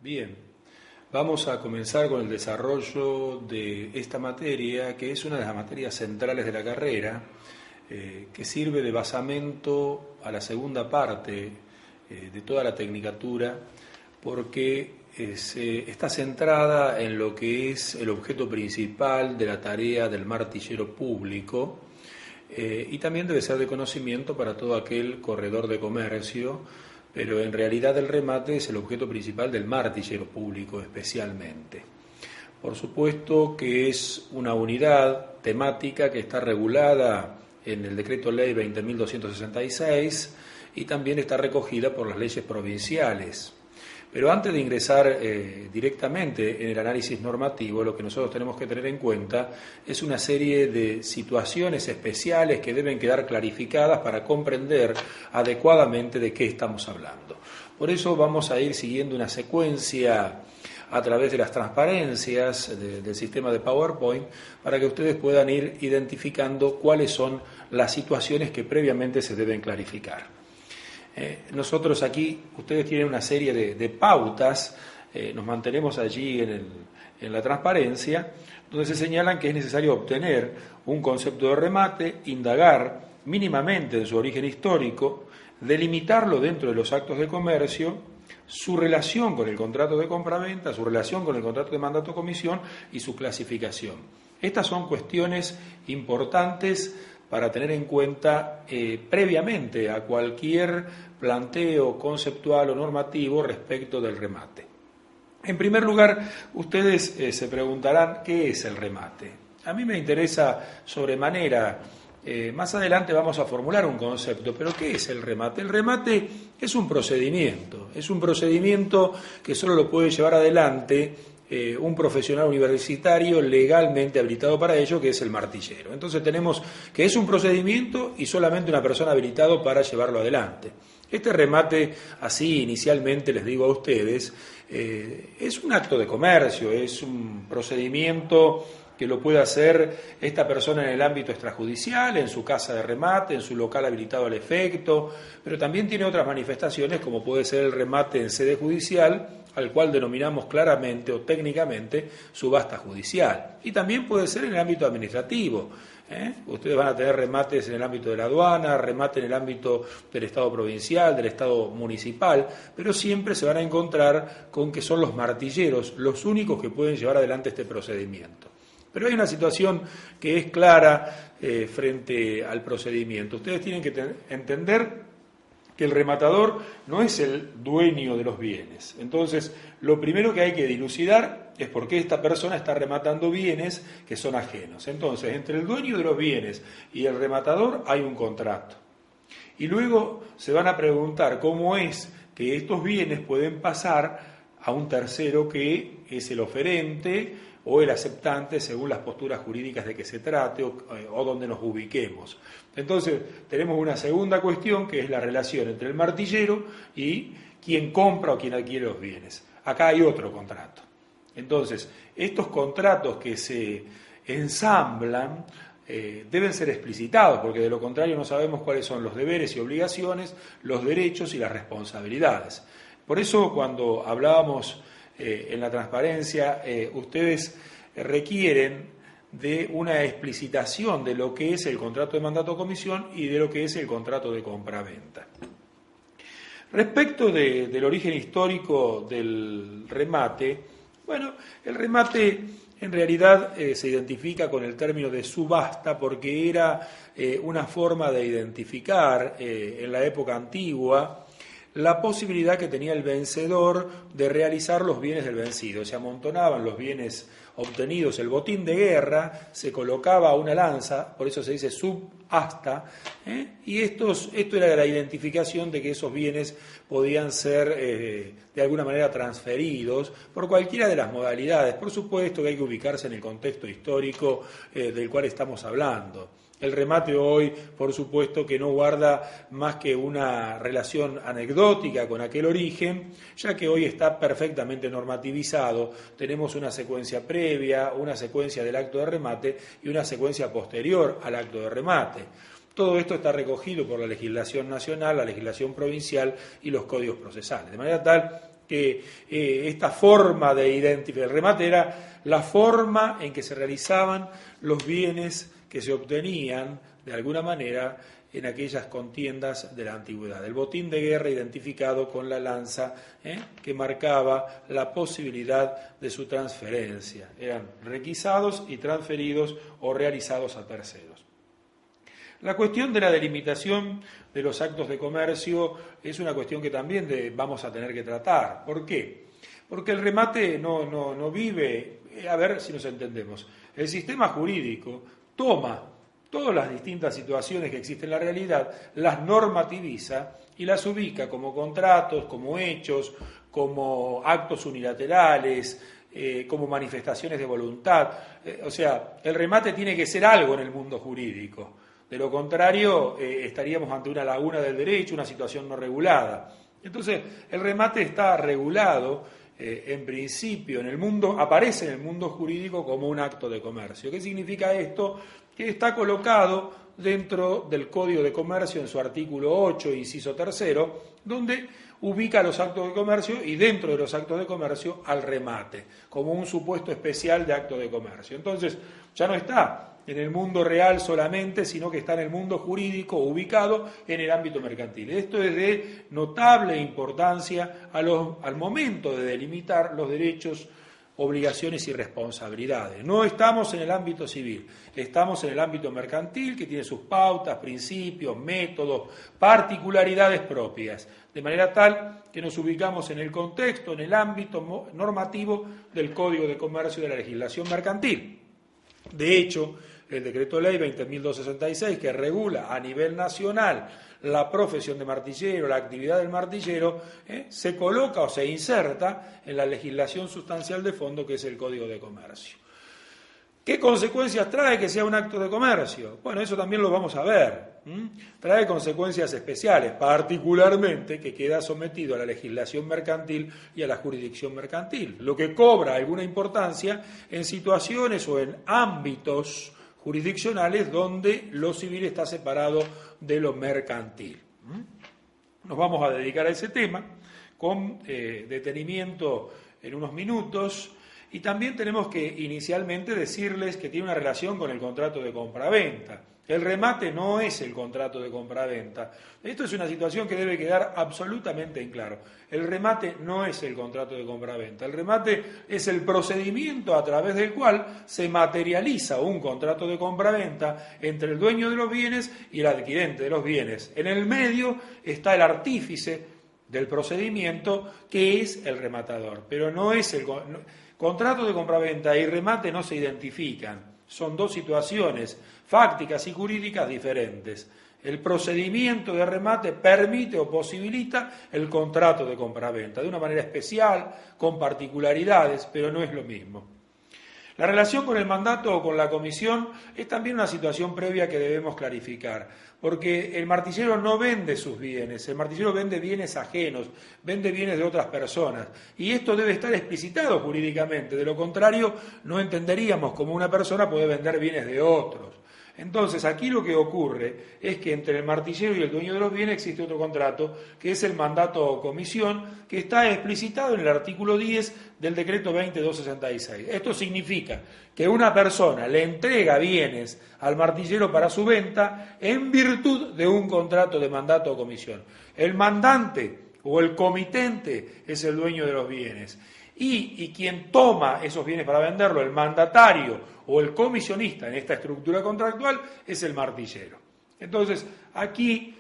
Bien, vamos a comenzar con el desarrollo de esta materia, que es una de las materias centrales de la carrera, que sirve de basamento a la segunda parte de toda la tecnicatura, porque está centrada en lo que es el objeto principal de la tarea del martillero público, y también debe ser de conocimiento para todo aquel corredor de comercio, pero en realidad el remate es el objeto principal del martillero público especialmente. Por supuesto que es una unidad temática que está regulada en el Decreto Ley 20.266 y también está recogida por las leyes provinciales. Pero antes de ingresar directamente en el análisis normativo, lo que nosotros tenemos que tener en cuenta es una serie de situaciones especiales que deben quedar clarificadas para comprender adecuadamente de qué estamos hablando. Por eso vamos a ir siguiendo una secuencia a través de las transparencias del sistema de PowerPoint para que ustedes puedan ir identificando cuáles son las situaciones que previamente se deben clarificar. Nosotros aquí, ustedes tienen una serie de pautas, nos mantenemos allí en la transparencia, donde se señalan que es necesario obtener un concepto de remate, indagar mínimamente en su origen histórico, delimitarlo dentro de los actos de comercio, su relación con el contrato de compraventa, su relación con el contrato de mandato-comisión y su clasificación. Estas son cuestiones importantes para tener en cuenta previamente a cualquier planteo conceptual o normativo respecto del remate. En primer lugar, ustedes se preguntarán ¿qué es el remate? A mí me interesa sobremanera, más adelante vamos a formular un concepto, pero ¿qué es el remate? El remate es un procedimiento que solo lo puede llevar adelante un profesional universitario legalmente habilitado para ello, que es el martillero. Entonces tenemos que es un procedimiento y solamente una persona habilitada para llevarlo adelante. Este remate, así inicialmente les digo a ustedes, es un acto de comercio, es un procedimiento que lo puede hacer esta persona en el ámbito extrajudicial, en su casa de remate, en su local habilitado al efecto, pero también tiene otras manifestaciones como puede ser el remate en sede judicial, al cual denominamos claramente o técnicamente subasta judicial. Y también puede ser en el ámbito administrativo. Ustedes van a tener remates en el ámbito de la aduana, remate en el ámbito del Estado provincial, del Estado municipal, pero siempre se van a encontrar con que son los martilleros los únicos que pueden llevar adelante este procedimiento. Pero hay una situación que es clara frente al procedimiento. Ustedes tienen que entender que el rematador no es el dueño de los bienes. Entonces, lo primero que hay que dilucidar es por qué esta persona está rematando bienes que son ajenos. Entonces, entre el dueño de los bienes y el rematador hay un contrato. Y luego se van a preguntar cómo es que estos bienes pueden pasar a un tercero que es el oferente o el aceptante según las posturas jurídicas de que se trate o donde nos ubiquemos. Entonces, tenemos una segunda cuestión que es la relación entre el martillero y quien compra o quien adquiere los bienes. Acá hay otro contrato. Entonces, estos contratos que se ensamblan deben ser explicitados, porque de lo contrario no sabemos cuáles son los deberes y obligaciones, los derechos y las responsabilidades. Por eso, cuando hablábamos en la transparencia, ustedes requieren de una explicitación de lo que es el contrato de mandato-comisión y de lo que es el contrato de compraventa. Respecto del origen histórico del remate, bueno, el remate en realidad se identifica con el término de subasta porque era una forma de identificar en la época antigua la posibilidad que tenía el vencedor de realizar los bienes del vencido. Se amontonaban los bienes obtenidos, el botín de guerra, se colocaba una lanza, por eso se dice subasta, y esto era la identificación de que esos bienes podían ser de alguna manera transferidos por cualquiera de las modalidades. Por supuesto que hay que ubicarse en el contexto histórico del cual estamos hablando. El remate hoy, por supuesto, que no guarda más que una relación anecdótica con aquel origen, ya que hoy está perfectamente normativizado. Tenemos una secuencia previa, una secuencia del acto de remate y una secuencia posterior al acto de remate. Todo esto está recogido por la legislación nacional, la legislación provincial y los códigos procesales, de manera tal que esta forma de identificar, el remate era la forma en que se realizaban los bienes que se obtenían de alguna manera en aquellas contiendas de la antigüedad. El botín de guerra identificado con la lanza, que marcaba la posibilidad de su transferencia. Eran requisados y transferidos o realizados a terceros. La cuestión de la delimitación de los actos de comercio es una cuestión que también vamos a tener que tratar. ¿Por qué? Porque el remate no vive, a ver si nos entendemos, el sistema jurídico toma todas las distintas situaciones que existen en la realidad, las normativiza y las ubica como contratos, como hechos, como actos unilaterales, como manifestaciones de voluntad. O sea, el remate tiene que ser algo en el mundo jurídico. De lo contrario, estaríamos ante una laguna del derecho, una situación no regulada. Entonces, el remate está regulado, en principio, aparece en el mundo jurídico como un acto de comercio. ¿Qué significa esto? Que está colocado dentro del Código de Comercio en su artículo 8, inciso 3, donde ubica los actos de comercio y dentro de los actos de comercio al remate, como un supuesto especial de acto de comercio. Entonces, ya no está en el mundo real solamente, sino que está en el mundo jurídico ubicado en el ámbito mercantil. Esto es de notable importancia al momento de delimitar los derechos, obligaciones y responsabilidades. No estamos en el ámbito civil, estamos en el ámbito mercantil, que tiene sus pautas, principios, métodos, particularidades propias, de manera tal que nos ubicamos en el contexto, en el ámbito normativo del Código de Comercio de la legislación mercantil. De hecho, el Decreto Ley 20.266, que regula a nivel nacional la profesión de martillero, la actividad del martillero, se coloca o se inserta en la legislación sustancial de fondo, que es el Código de Comercio. ¿Qué consecuencias trae que sea un acto de comercio? Bueno, eso también lo vamos a ver. Trae consecuencias especiales, particularmente que queda sometido a la legislación mercantil y a la jurisdicción mercantil, lo que cobra alguna importancia en situaciones o en ámbitos jurisdiccionales donde lo civil está separado de lo mercantil. Nos vamos a dedicar a ese tema con detenimiento en unos minutos, y también tenemos que inicialmente decirles que tiene una relación con el contrato de compraventa. El remate no es el contrato de compraventa. Esto es una situación que debe quedar absolutamente en claro. El remate no es el contrato de compraventa. El remate es el procedimiento a través del cual se materializa un contrato de compraventa entre el dueño de los bienes y el adquirente de los bienes. En el medio está el artífice del procedimiento, que es el rematador. Pero no es contrato de compraventa y remate no se identifican. Son dos situaciones fácticas y jurídicas diferentes. El procedimiento de remate permite o posibilita el contrato de compraventa de una manera especial, con particularidades, pero no es lo mismo. La relación con el mandato o con la comisión es también una situación previa que debemos clarificar, porque el martillero no vende sus bienes, el martillero vende bienes ajenos, vende bienes de otras personas, y esto debe estar explicitado jurídicamente, de lo contrario no entenderíamos cómo una persona puede vender bienes de otros. Entonces, aquí lo que ocurre es que entre el martillero y el dueño de los bienes existe otro contrato, que es el mandato o comisión, que está explicitado en el artículo 10 del decreto 20.266. Esto significa que una persona le entrega bienes al martillero para su venta en virtud de un contrato de mandato o comisión. El mandante o el comitente es el dueño de los bienes. Y quien toma esos bienes para venderlo, el mandatario o el comisionista en esta estructura contractual, es el martillero. Entonces, aquí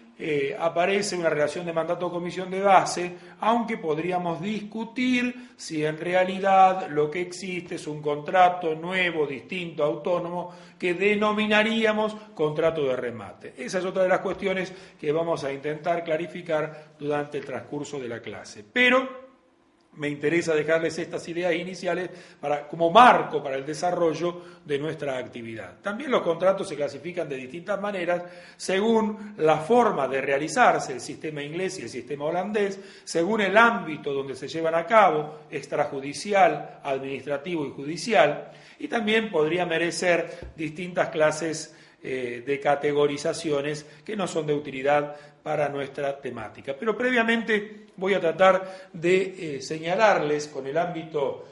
aparece una relación de mandato o comisión de base, aunque podríamos discutir si en realidad lo que existe es un contrato nuevo, distinto, autónomo, que denominaríamos contrato de remate. Esa es otra de las cuestiones que vamos a intentar clarificar durante el transcurso de la clase. Pero me interesa dejarles estas ideas iniciales como marco para el desarrollo de nuestra actividad. También los contratos se clasifican de distintas maneras según la forma de realizarse, el sistema inglés y el sistema holandés, según el ámbito donde se llevan a cabo, extrajudicial, administrativo y judicial, y también podría merecer distintas clases de categorizaciones que no son de utilidad para nuestra temática. Pero previamente voy a tratar de señalarles con el ámbito,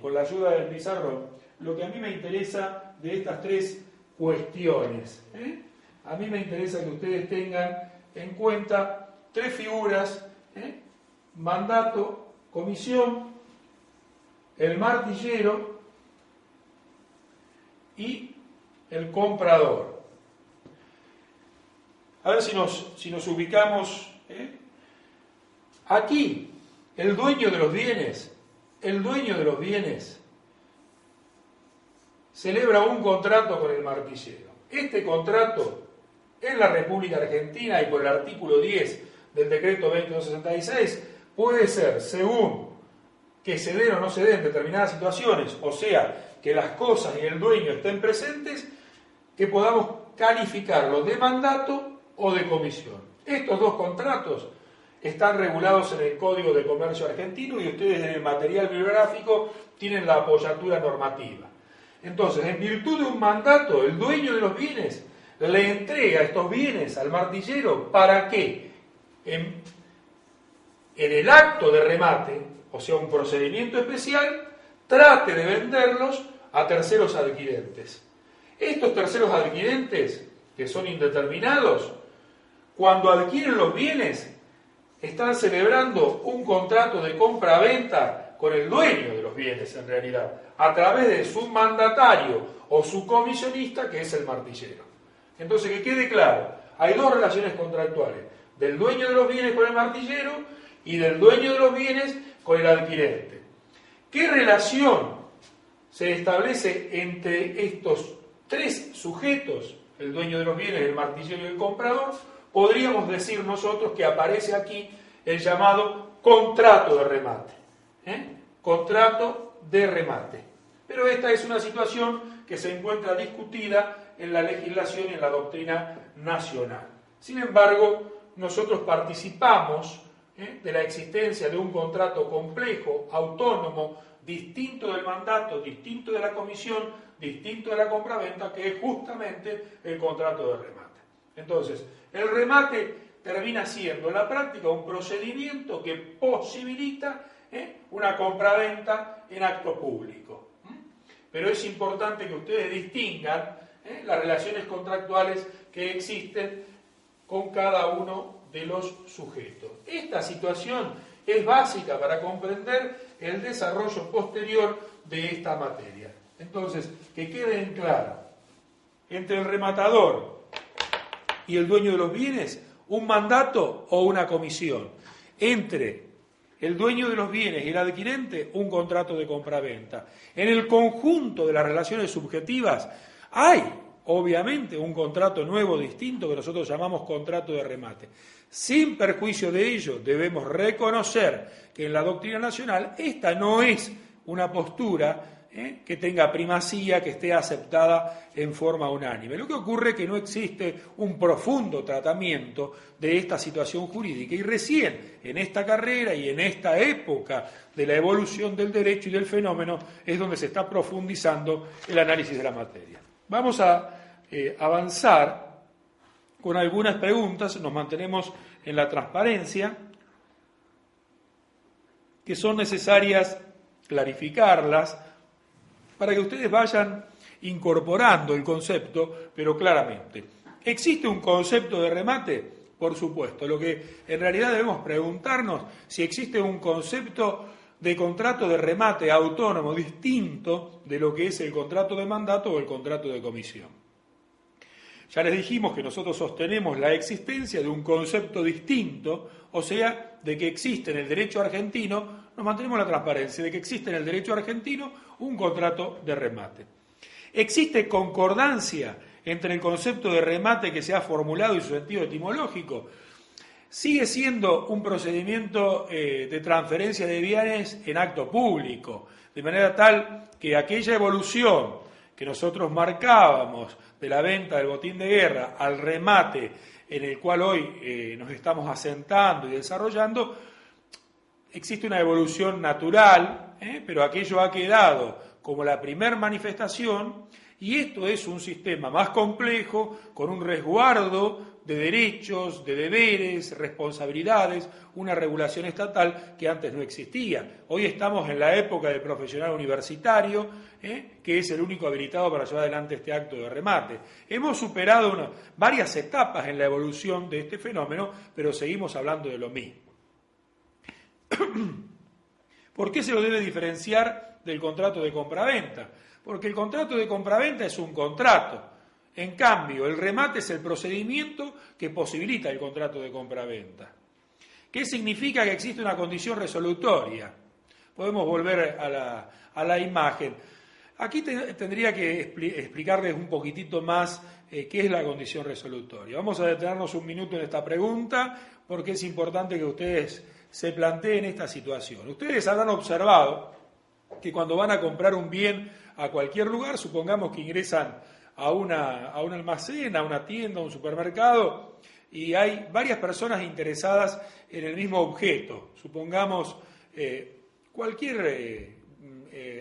con la ayuda del pizarrón, lo que a mí me interesa de estas tres cuestiones. A mí me interesa que ustedes tengan en cuenta tres figuras: mandato, comisión, el martillero y el comprador. A ver si nos ubicamos. Aquí, el dueño de los bienes celebra un contrato con el martillero. Este contrato en la República Argentina y por el artículo 10 del decreto 2266 puede ser según que se den o no se den determinadas situaciones, o sea, que las cosas y el dueño estén presentes, que podamos calificarlo de mandato o de comisión. Estos dos contratos están regulados en el Código de Comercio argentino y ustedes en el material bibliográfico tienen la apoyatura normativa. Entonces, en virtud de un mandato, el dueño de los bienes le entrega estos bienes al martillero para que en el acto de remate, o sea, un procedimiento especial, trate de venderlos a terceros adquirentes. Estos terceros adquirentes, que son indeterminados, cuando adquieren los bienes, están celebrando un contrato de compra-venta con el dueño de los bienes, en realidad, a través de su mandatario o su comisionista, que es el martillero. Entonces, que quede claro, hay dos relaciones contractuales: del dueño de los bienes con el martillero y del dueño de los bienes con el adquirente. ¿Qué relación se establece entre estos tres sujetos, el dueño de los bienes, el martillero y el comprador? Podríamos decir nosotros que aparece aquí el llamado contrato de remate. Contrato de remate. Pero esta es una situación que se encuentra discutida en la legislación y en la doctrina nacional. Sin embargo, nosotros participamos de la existencia de un contrato complejo, autónomo, distinto del mandato, distinto de la comisión, distinto de la compraventa, que es justamente el contrato de remate. Entonces, el remate termina siendo en la práctica un procedimiento que posibilita una compraventa en acto público. Pero es importante que ustedes distingan las relaciones contractuales que existen con cada uno de los sujetos. Esta situación es básica para comprender el desarrollo posterior de esta materia. Entonces, que quede en claro, entre el rematador y el dueño de los bienes, un mandato o una comisión. Entre el dueño de los bienes y el adquirente, un contrato de compraventa. En el conjunto de las relaciones subjetivas hay, obviamente, un contrato nuevo, distinto, que nosotros llamamos contrato de remate. Sin perjuicio de ello, debemos reconocer que en la doctrina nacional esta no es una postura que tenga primacía, que esté aceptada en forma unánime. Lo que ocurre es que no existe un profundo tratamiento de esta situación jurídica y recién en esta carrera y en esta época de la evolución del derecho y del fenómeno es donde se está profundizando el análisis de la materia. Vamos a avanzar con algunas preguntas, nos mantenemos en la transparencia, que son necesarias clarificarlas, para que ustedes vayan incorporando el concepto, pero claramente. ¿Existe un concepto de remate? Por supuesto. Lo que en realidad debemos preguntarnos si existe un concepto de contrato de remate autónomo distinto de lo que es el contrato de mandato o el contrato de comisión. Ya les dijimos que nosotros sostenemos la existencia de un concepto distinto, o sea, de que existe en el derecho argentino, nos mantenemos la transparencia, de que existe en el derecho argentino un contrato de remate. ¿Existe concordancia entre el concepto de remate que se ha formulado y su sentido etimológico? Sigue siendo un procedimiento de transferencia de bienes en acto público, de manera tal que aquella evolución que nosotros marcábamos de la venta del botín de guerra al remate en el cual hoy nos estamos asentando y desarrollando, existe una evolución natural, pero aquello ha quedado como la primer manifestación y esto es un sistema más complejo, con un resguardo de derechos, de deberes, responsabilidades, una regulación estatal que antes no existía. Hoy estamos en la época del profesional universitario, que es el único habilitado para llevar adelante este acto de remate. Hemos superado varias etapas en la evolución de este fenómeno, pero seguimos hablando de lo mismo. ¿Por qué se lo debe diferenciar del contrato de compraventa? Porque el contrato de compraventa es un contrato. En cambio, el remate es el procedimiento que posibilita el contrato de compraventa. ¿Qué significa que existe una condición resolutoria? Podemos volver a la imagen. Aquí tendría que explicarles un poquitito más qué es la condición resolutoria. Vamos a detenernos un minuto en esta pregunta porque es importante que ustedes se planteen esta situación. Ustedes habrán observado que cuando van a comprar un bien a cualquier lugar, supongamos que ingresan a un almacén, a una tienda, a un supermercado, y hay varias personas interesadas en el mismo objeto, supongamos cualquier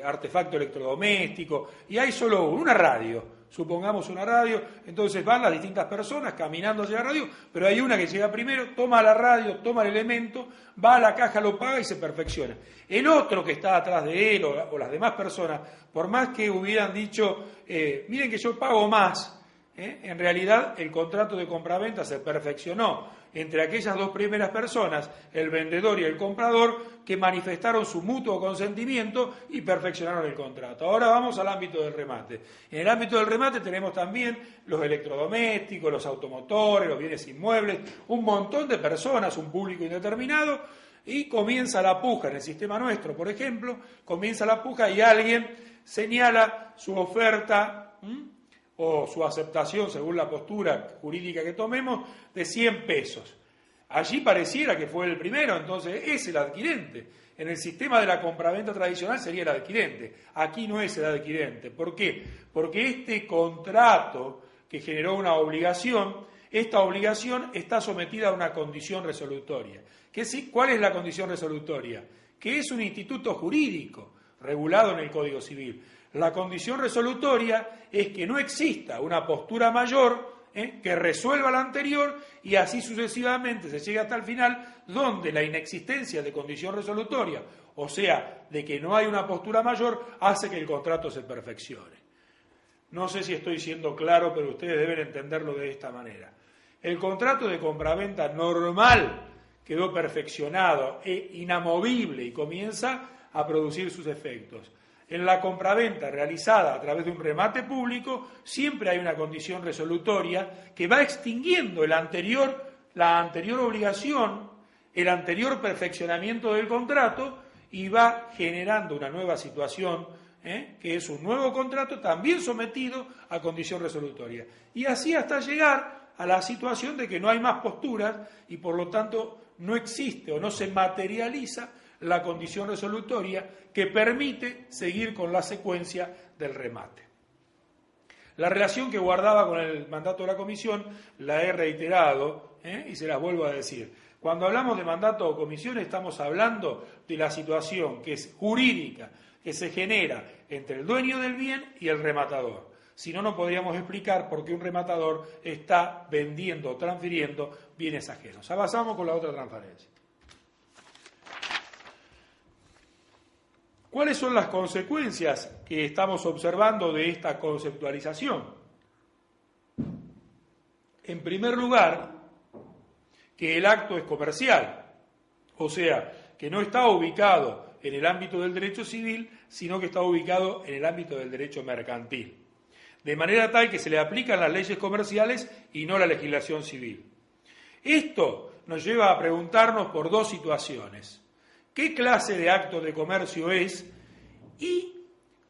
artefacto electrodoméstico, y hay solo una radio, supongamos una radio, entonces van las distintas personas caminando hacia la radio, pero hay una que llega primero, toma la radio, toma el elemento, va a la caja, lo paga y se perfecciona. El otro que está atrás de él o las demás personas, por más que hubieran dicho, miren que yo pago más, en realidad el contrato de compraventa se perfeccionó entre aquellas dos primeras personas, el vendedor y el comprador, que manifestaron su mutuo consentimiento y perfeccionaron el contrato. Ahora vamos al ámbito del remate. En el ámbito del remate tenemos también los electrodomésticos, los automotores, los bienes inmuebles, un montón de personas, un público indeterminado, y comienza la puja. En el sistema nuestro, por ejemplo, comienza la puja y alguien señala su oferta o su aceptación, según la postura jurídica que tomemos, de 100 pesos. Allí pareciera que fue el primero, entonces es el adquirente. En el sistema de la compraventa tradicional sería el adquirente. Aquí no es el adquirente. ¿Por qué? Porque este contrato que generó una obligación, esta obligación está sometida a una condición resolutoria. ¿Cuál es la condición resolutoria? Que es un instituto jurídico regulado en el Código Civil. La condición resolutoria es que no exista una postura mayor que resuelva la anterior y así sucesivamente se llega hasta el final, donde la inexistencia de condición resolutoria, o sea, de que no hay una postura mayor, hace que el contrato se perfeccione. No sé si estoy siendo claro, pero ustedes deben entenderlo de esta manera. El contrato de compraventa normal quedó perfeccionado e inamovible y comienza a producir sus efectos. En la compraventa realizada a través de un remate público, siempre hay una condición resolutoria que va extinguiendo la anterior obligación, el anterior perfeccionamiento del contrato y va generando una nueva situación, que es un nuevo contrato también sometido a condición resolutoria. Y así hasta llegar a la situación de que no hay más posturas y por lo tanto no existe o no se materializa la condición resolutoria que permite seguir con la secuencia del remate. La relación que guardaba con el mandato de la comisión la he reiterado y se las vuelvo a decir. Cuando hablamos de mandato o comisión estamos hablando de la situación que es jurídica, que se genera entre el dueño del bien y el rematador. Si no, no podríamos explicar por qué un rematador está vendiendo o transfiriendo bienes ajenos. Avanzamos con la otra transparencia. ¿Cuáles son las consecuencias que estamos observando de esta conceptualización? En primer lugar, que el acto es comercial, o sea, que no está ubicado en el ámbito del derecho civil, sino que está ubicado en el ámbito del derecho mercantil, de manera tal que se le aplican las leyes comerciales y no la legislación civil. Esto nos lleva a preguntarnos por dos situaciones. ¿Qué clase de acto de comercio es y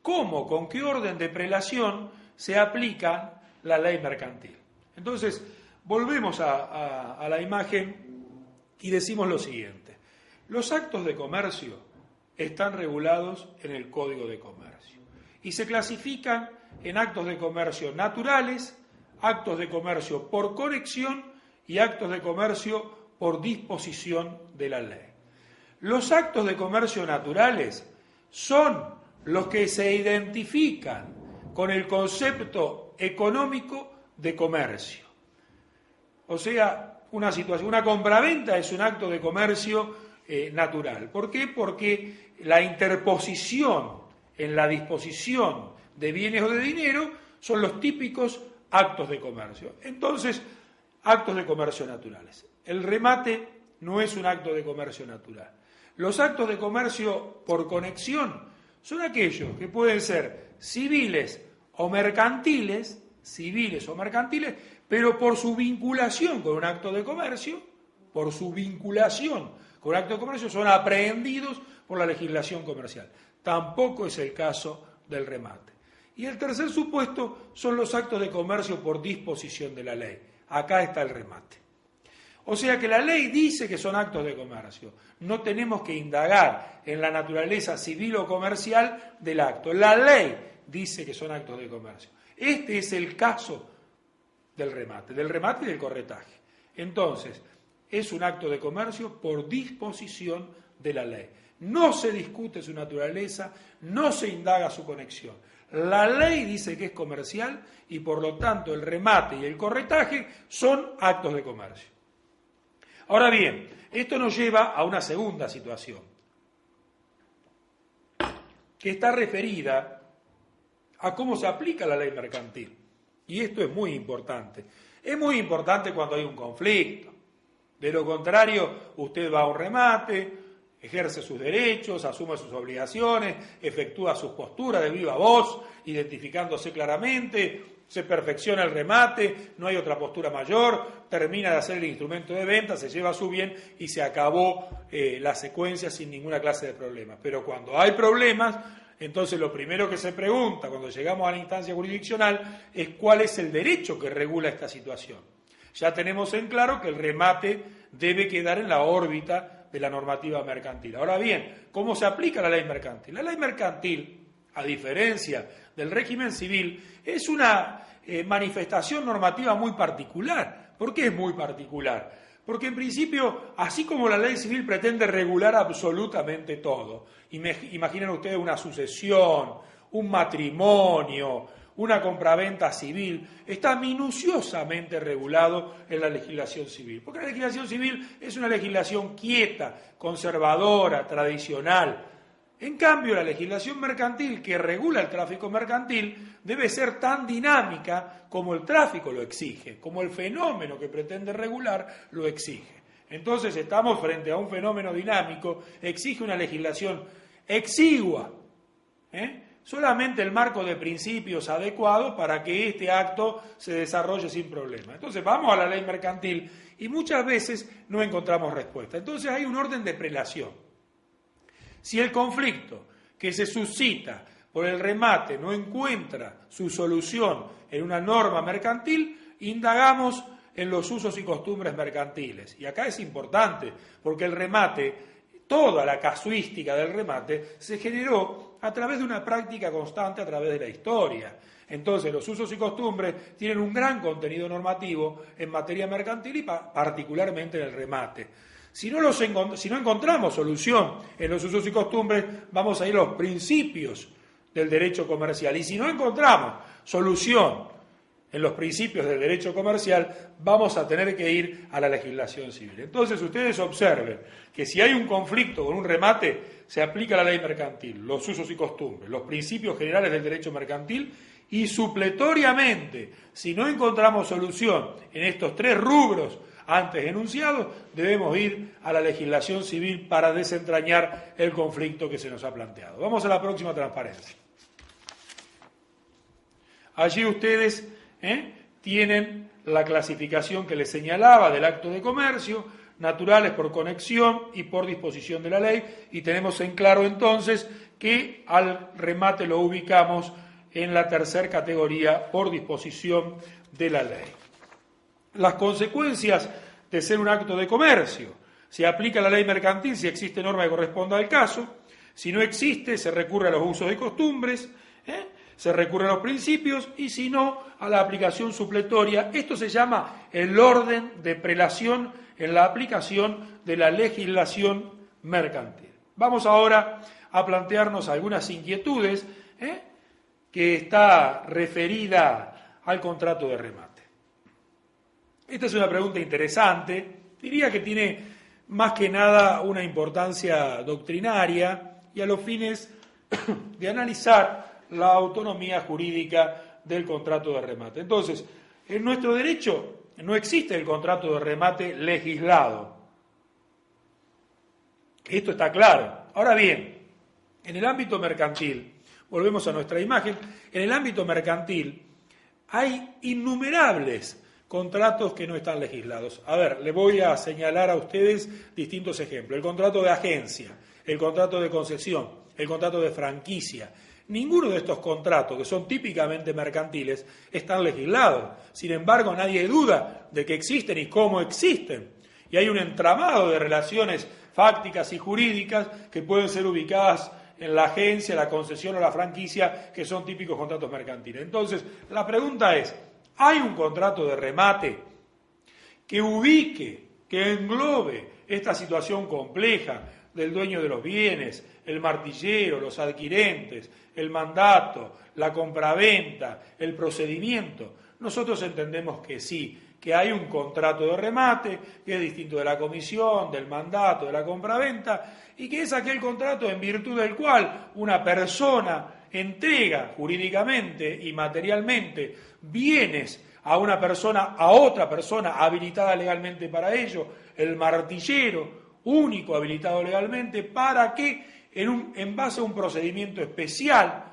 cómo, con qué orden de prelación se aplica la ley mercantil? Entonces, volvemos a la imagen y decimos lo siguiente. Los actos de comercio están regulados en el Código de Comercio y se clasifican en actos de comercio naturales, actos de comercio por conexión y actos de comercio por disposición de la ley. Los actos de comercio naturales son los que se identifican con el concepto económico de comercio. O sea, una compraventa es un acto de comercio natural. ¿Por qué? Porque la interposición en la disposición de bienes o de dinero son los típicos actos de comercio. Entonces, actos de comercio naturales. El remate no es un acto de comercio natural. Los actos de comercio por conexión son aquellos que pueden ser civiles o mercantiles, pero por su vinculación con un acto de comercio, son aprehendidos por la legislación comercial. Tampoco es el caso del remate. Y el tercer supuesto son los actos de comercio por disposición de la ley. Acá está el remate. O sea que la ley dice que son actos de comercio. No tenemos que indagar en la naturaleza civil o comercial del acto. La ley dice que son actos de comercio. Este es el caso del remate y del corretaje. Entonces, es un acto de comercio por disposición de la ley. No se discute su naturaleza, no se indaga su conexión. La ley dice que es comercial y por lo tanto el remate y el corretaje son actos de comercio. Ahora bien, esto nos lleva a una segunda situación, que está referida a cómo se aplica la ley mercantil. Y esto es muy importante. Es muy importante cuando hay un conflicto. De lo contrario, usted va a un remate, ejerce sus derechos, asume sus obligaciones, efectúa sus posturas de viva voz, identificándose claramente, se perfecciona el remate, no hay otra postura mayor, termina de hacer el instrumento de venta, se lleva su bien y se acabó la secuencia sin ninguna clase de problemas. Pero cuando hay problemas, entonces lo primero que se pregunta cuando llegamos a la instancia jurisdiccional es cuál es el derecho que regula esta situación. Ya tenemos en claro que el remate debe quedar en la órbita de la normativa mercantil. Ahora bien, ¿cómo se aplica la ley mercantil? La ley mercantil, a diferencia del régimen civil, es una manifestación normativa muy particular. ¿Por qué es muy particular? Porque en principio, así como la ley civil pretende regular absolutamente todo, imaginen ustedes una sucesión, un matrimonio, una compraventa civil, está minuciosamente regulado en la legislación civil. Porque la legislación civil es una legislación quieta, conservadora, tradicional. En cambio, la legislación mercantil que regula el tráfico mercantil debe ser tan dinámica como el tráfico lo exige, como el fenómeno que pretende regular lo exige. Entonces estamos frente a un fenómeno dinámico, exige una legislación exigua, solamente el marco de principios adecuado para que este acto se desarrolle sin problema. Entonces vamos a la ley mercantil y muchas veces no encontramos respuesta. Entonces hay un orden de prelación. Si el conflicto que se suscita por el remate no encuentra su solución en una norma mercantil, indagamos en los usos y costumbres mercantiles. Y acá es importante, porque el remate, toda la casuística del remate, se generó a través de una práctica constante a través de la historia. Entonces, los usos y costumbres tienen un gran contenido normativo en materia mercantil y particularmente en el remate. Si no encontramos solución en los usos y costumbres, vamos a ir a los principios del derecho comercial. Y si no encontramos solución en los principios del derecho comercial, vamos a tener que ir a la legislación civil. Entonces, ustedes observen que si hay un conflicto con un remate, se aplica la ley mercantil, los usos y costumbres, los principios generales del derecho mercantil y supletoriamente, si no encontramos solución en estos tres rubros antes enunciados, debemos ir a la legislación civil para desentrañar el conflicto que se nos ha planteado. Vamos a la próxima transparencia. Allí ustedes tienen la clasificación que les señalaba del acto de comercio, naturales por conexión y por disposición de la ley, y tenemos en claro entonces que al remate lo ubicamos en la tercera categoría por disposición de la ley. Las consecuencias de ser un acto de comercio: se aplica la ley mercantil si existe norma que corresponda al caso, si no existe se recurre a los usos y costumbres, se recurre a los principios y si no a la aplicación supletoria. Esto se llama el orden de prelación en la aplicación de la legislación mercantil. Vamos ahora a plantearnos algunas inquietudes que está referida al contrato de remate. Esta es una pregunta interesante, diría que tiene más que nada una importancia doctrinaria y a los fines de analizar la autonomía jurídica del contrato de remate. Entonces, en nuestro derecho no existe el contrato de remate legislado. Esto está claro. Ahora bien, en el ámbito mercantil, volvemos a nuestra imagen, en el ámbito mercantil hay innumerables contratos que no están legislados. A ver, le voy a señalar a ustedes distintos ejemplos. El contrato de agencia, el contrato de concesión, el contrato de franquicia. Ninguno de estos contratos, que son típicamente mercantiles, están legislados. Sin embargo, nadie duda de que existen y cómo existen. Y hay un entramado de relaciones fácticas y jurídicas que pueden ser ubicadas en la agencia, la concesión o la franquicia, que son típicos contratos mercantiles. Entonces, la pregunta es, ¿hay un contrato de remate que ubique, que englobe esta situación compleja del dueño de los bienes, el martillero, los adquirentes, el mandato, la compraventa, el procedimiento? Nosotros entendemos que sí, que hay un contrato de remate, que es distinto de la comisión, del mandato, de la compraventa, y que es aquel contrato en virtud del cual una persona entrega jurídicamente y materialmente bienes a una persona, a otra persona habilitada legalmente para ello, el martillero, único habilitado legalmente, para que en base a un procedimiento especial,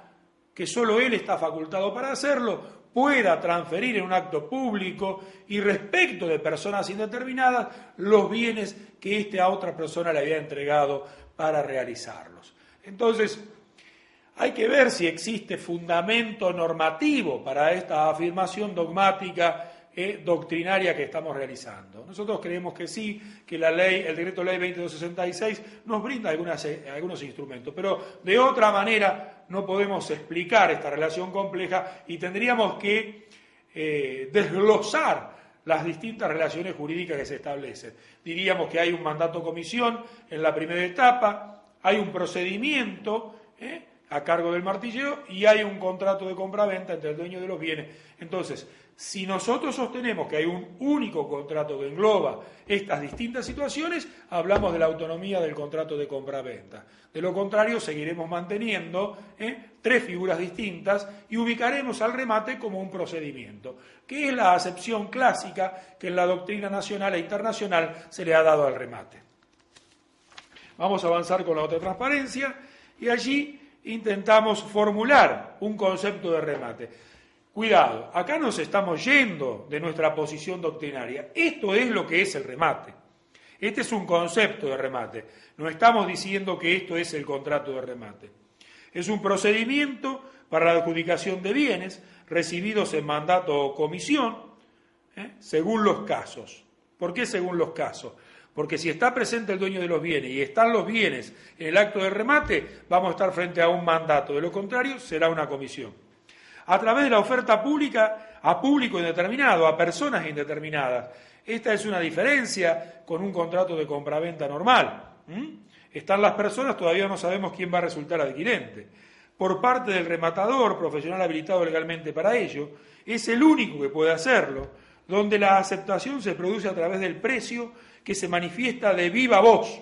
que solo él está facultado para hacerlo, pueda transferir en un acto público y respecto de personas indeterminadas los bienes que a otra persona le había entregado para realizarlos. Entonces, hay que ver si existe fundamento normativo para esta afirmación dogmática doctrinaria que estamos realizando. Nosotros creemos que sí, que la ley, el decreto ley 2266 nos brinda algunos instrumentos, pero de otra manera no podemos explicar esta relación compleja y tendríamos que desglosar las distintas relaciones jurídicas que se establecen. Diríamos que hay un mandato-comisión en la primera etapa, hay un procedimiento a cargo del martillero y hay un contrato de compraventa entre el dueño de los bienes. Entonces, si nosotros sostenemos que hay un único contrato que engloba estas distintas situaciones, hablamos de la autonomía del contrato de compraventa. De lo contrario, seguiremos manteniendo tres figuras distintas y ubicaremos al remate como un procedimiento, que es la acepción clásica que en la doctrina nacional e internacional se le ha dado al remate. Vamos a avanzar con la otra transparencia y allí intentamos formular un concepto de remate. Cuidado, acá nos estamos yendo de nuestra posición doctrinaria. Esto es lo que es el remate. Este es un concepto de remate. No estamos diciendo que esto es el contrato de remate. Es un procedimiento para la adjudicación de bienes recibidos en mandato o comisión, según los casos. ¿Por qué según los casos? Porque si está presente el dueño de los bienes y están los bienes en el acto de remate, vamos a estar frente a un mandato. De lo contrario, será una comisión. A través de la oferta pública a público indeterminado, a personas indeterminadas. Esta es una diferencia con un contrato de compraventa normal. Están las personas, todavía no sabemos quién va a resultar adquirente. Por parte del rematador, profesional habilitado legalmente para ello, es el único que puede hacerlo, donde la aceptación se produce a través del precio que se manifiesta de viva voz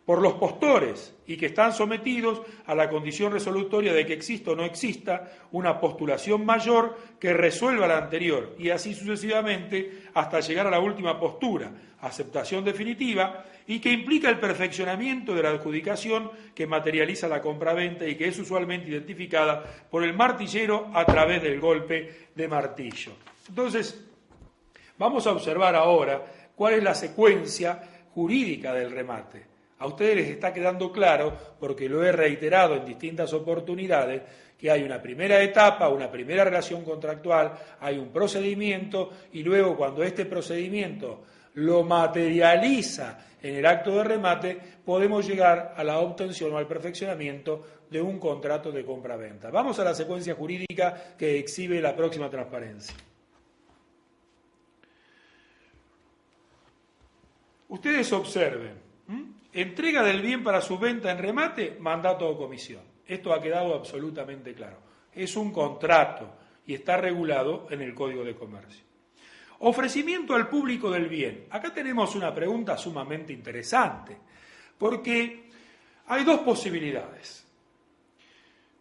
por los postores y que están sometidos a la condición resolutoria de que exista o no exista una postulación mayor que resuelva la anterior y así sucesivamente hasta llegar a la última postura, aceptación definitiva, y que implica el perfeccionamiento de la adjudicación que materializa la compraventa y que es usualmente identificada por el martillero a través del golpe de martillo. Entonces, vamos a observar ahora cuál es la secuencia jurídica del remate. A ustedes les está quedando claro, porque lo he reiterado en distintas oportunidades, que hay una primera etapa, una primera relación contractual, hay un procedimiento y luego cuando este procedimiento lo materializa en el acto de remate, podemos llegar a la obtención o al perfeccionamiento de un contrato de compraventa. Vamos a la secuencia jurídica que exhibe la próxima transparencia. Ustedes observen. Entrega del bien para su venta en remate, mandato o comisión. Esto ha quedado absolutamente claro. Es un contrato y está regulado en el Código de Comercio. Ofrecimiento al público del bien. Acá tenemos una pregunta sumamente interesante, porque hay dos posibilidades.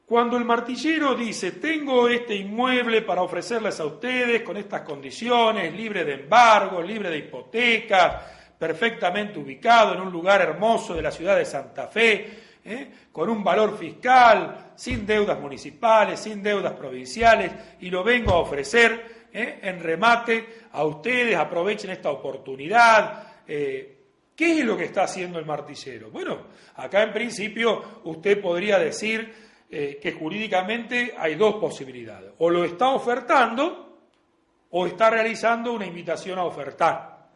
Cuando el martillero dice, tengo este inmueble para ofrecerles a ustedes con estas condiciones, libre de embargo, libre de hipotecas, perfectamente ubicado en un lugar hermoso de la ciudad de Santa Fe, con un valor fiscal, sin deudas municipales, sin deudas provinciales, y lo vengo a ofrecer en remate a ustedes, aprovechen esta oportunidad. ¿Qué es lo que está haciendo el martillero? Bueno, acá en principio usted podría decir que jurídicamente hay dos posibilidades. O lo está ofertando o está realizando una invitación a ofertar.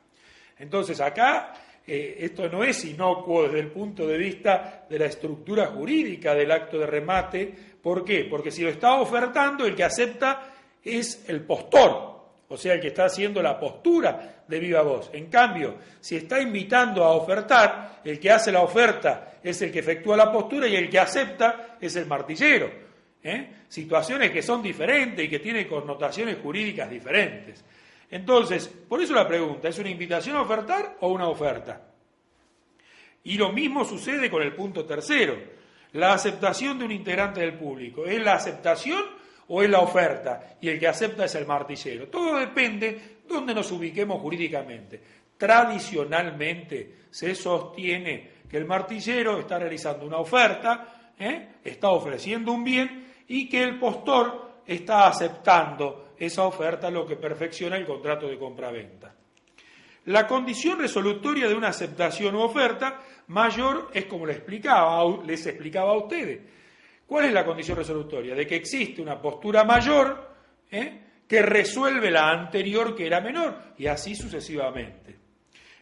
Entonces acá esto no es inocuo desde el punto de vista de la estructura jurídica del acto de remate. ¿Por qué? Porque si lo está ofertando, el que acepta es el postor, o sea, el que está haciendo la postura de viva voz. En cambio, si está invitando a ofertar, el que hace la oferta es el que efectúa la postura y el que acepta es el martillero. Situaciones que son diferentes y que tienen connotaciones jurídicas diferentes. Entonces, por eso la pregunta, ¿es una invitación a ofertar o una oferta? Y lo mismo sucede con el punto tercero, la aceptación de un integrante del público. ¿Es la aceptación o es la oferta? Y el que acepta es el martillero. Todo depende de dónde nos ubiquemos jurídicamente. Tradicionalmente se sostiene que el martillero está realizando una oferta, está ofreciendo un bien y que el postor está aceptando esa oferta, lo que perfecciona el contrato de compraventa. La condición resolutoria de una aceptación u oferta mayor es como les explicaba a ustedes. ¿Cuál es la condición resolutoria? De que existe una postura mayor que resuelve la anterior que era menor, y así sucesivamente.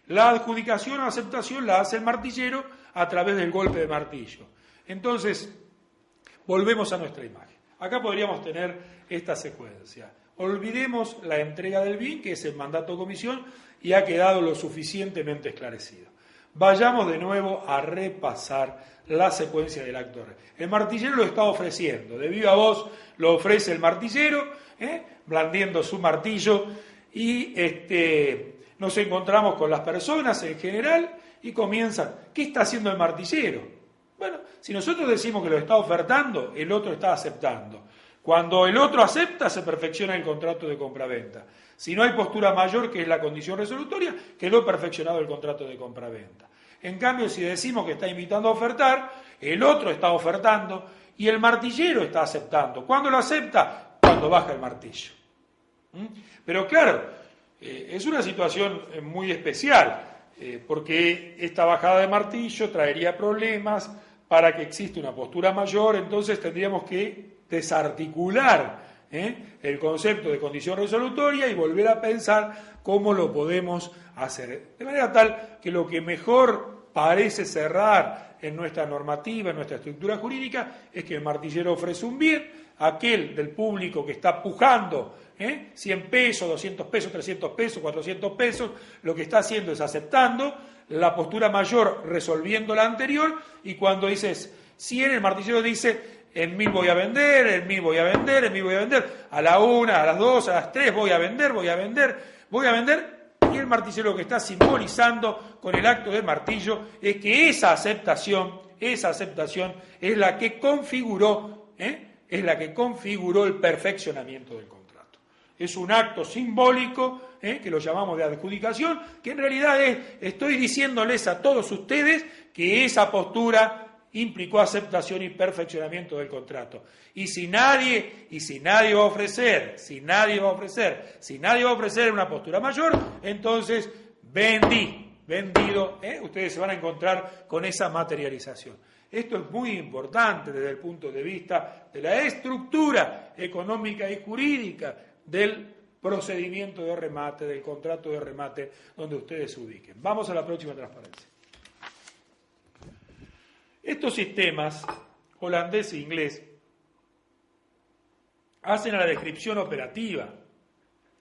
La adjudicación o aceptación la hace el martillero a través del golpe de martillo. Entonces, volvemos a nuestra imagen. Acá podríamos tener esta secuencia. Olvidemos la entrega del bien, que es el mandato de comisión, y ha quedado lo suficientemente esclarecido. Vayamos de nuevo a repasar la secuencia del acto. El martillero lo está ofreciendo, de viva voz lo ofrece el martillero, blandiendo su martillo, y nos encontramos con las personas en general y comienzan, ¿qué está haciendo el martillero? Bueno, si nosotros decimos que lo está ofertando, el otro está aceptando. Cuando el otro acepta, se perfecciona el contrato de compraventa. Si no hay postura mayor, que es la condición resolutoria, quedó perfeccionado el contrato de compraventa. En cambio, si decimos que está invitando a ofertar, el otro está ofertando y el martillero está aceptando. ¿Cuándo lo acepta? Cuando baja el martillo. Pero claro, es una situación muy especial, porque esta bajada de martillo traería problemas para que exista una postura mayor, entonces tendríamos que desarticular el concepto de condición resolutoria y volver a pensar cómo lo podemos hacer. De manera tal que lo que mejor parece cerrar en nuestra normativa, en nuestra estructura jurídica, es que el martillero ofrece un bien, aquel del público que está pujando 100 pesos, 200 pesos, 300 pesos, 400 pesos, lo que está haciendo es aceptando la postura mayor resolviendo la anterior, y cuando dices 100, el martillero dice en 1000 voy a vender, en 1000 voy a vender, en 1000 voy a vender, a la 1, a las 2, a las 3 voy a vender, y el martillero lo que está simbolizando con el acto del martillo es que esa aceptación es la que configuró el perfeccionamiento del contrato. Es un acto simbólico, que lo llamamos de adjudicación, que en realidad estoy diciéndoles a todos ustedes que esa postura implicó aceptación y perfeccionamiento del contrato. Y si nadie va a ofrecer una postura mayor, entonces vendido, ustedes se van a encontrar con esa materialización. Esto es muy importante desde el punto de vista de la estructura económica y jurídica del procedimiento de remate, del contrato de remate, donde ustedes se ubiquen. Vamos a la próxima transparencia. Estos sistemas, holandés e inglés, hacen a la descripción operativa.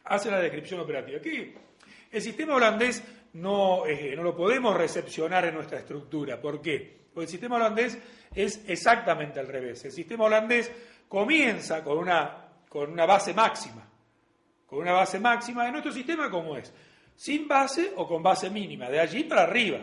Aquí, el sistema holandés no lo podemos recepcionar en nuestra estructura. ¿Por qué? Porque el sistema holandés es exactamente al revés. El sistema holandés comienza con una base máxima. con una base máxima. En nuestro sistema, ¿cómo es? Sin base o con base mínima, de allí para arriba.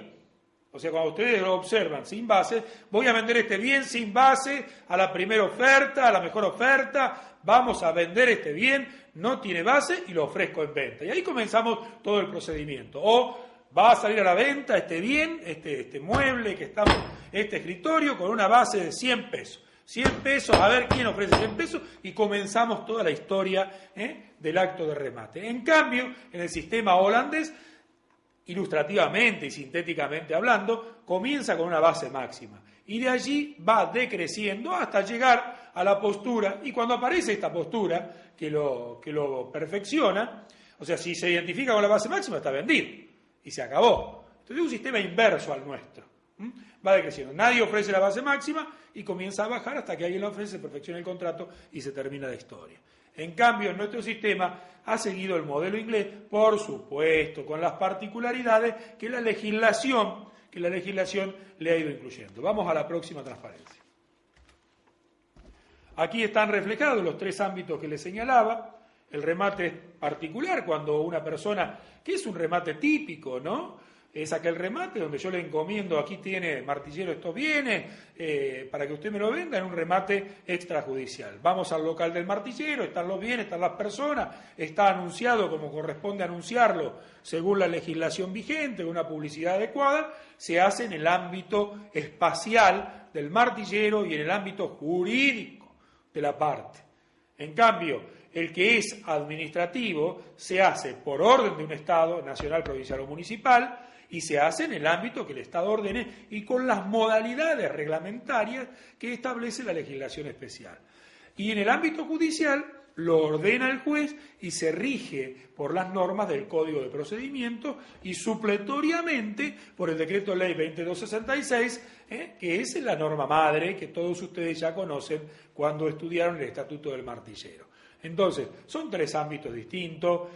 O sea, cuando ustedes lo observan sin base, voy a vender este bien sin base a la primera oferta, a la mejor oferta, vamos a vender este bien, no tiene base y lo ofrezco en venta. Y ahí comenzamos todo el procedimiento. O va a salir a la venta este bien, este mueble que estamos, este escritorio, con una base de 100 pesos. 100 pesos, a ver quién ofrece 100 pesos, y comenzamos toda la historia del acto de remate. En cambio, en el sistema holandés, ilustrativamente y sintéticamente hablando, comienza con una base máxima y de allí va decreciendo hasta llegar a la postura, y cuando aparece esta postura que lo perfecciona, o sea, si se identifica con la base máxima está vendido y se acabó. Entonces es un sistema inverso al nuestro. Va decreciendo, nadie ofrece la base máxima y comienza a bajar hasta que alguien la ofrece, se perfecciona el contrato y se termina la historia. En cambio, en nuestro sistema ha seguido el modelo inglés, por supuesto, con las particularidades que la legislación le ha ido incluyendo. Vamos a la próxima transparencia. Aquí están reflejados los 3 ámbitos que les señalaba. El remate particular, cuando una persona, que es un remate típico, ¿no? Es aquel remate donde yo le encomiendo, aquí tiene martillero estos bienes, para que usted me lo venda, en un remate extrajudicial. Vamos al local del martillero, están los bienes, están las personas, está anunciado como corresponde anunciarlo según la legislación vigente, una publicidad adecuada, se hace en el ámbito espacial del martillero y en el ámbito jurídico de la parte. En cambio, el que es administrativo se hace por orden de un Estado, nacional, provincial o municipal, y se hace en el ámbito que el Estado ordene y con las modalidades reglamentarias que establece la legislación especial. Y en el ámbito judicial lo ordena el juez y se rige por las normas del Código de Procedimiento y supletoriamente por el Decreto Ley 2266, que es la norma madre que todos ustedes ya conocen cuando estudiaron el Estatuto del Martillero. Entonces, son 3 ámbitos distintos.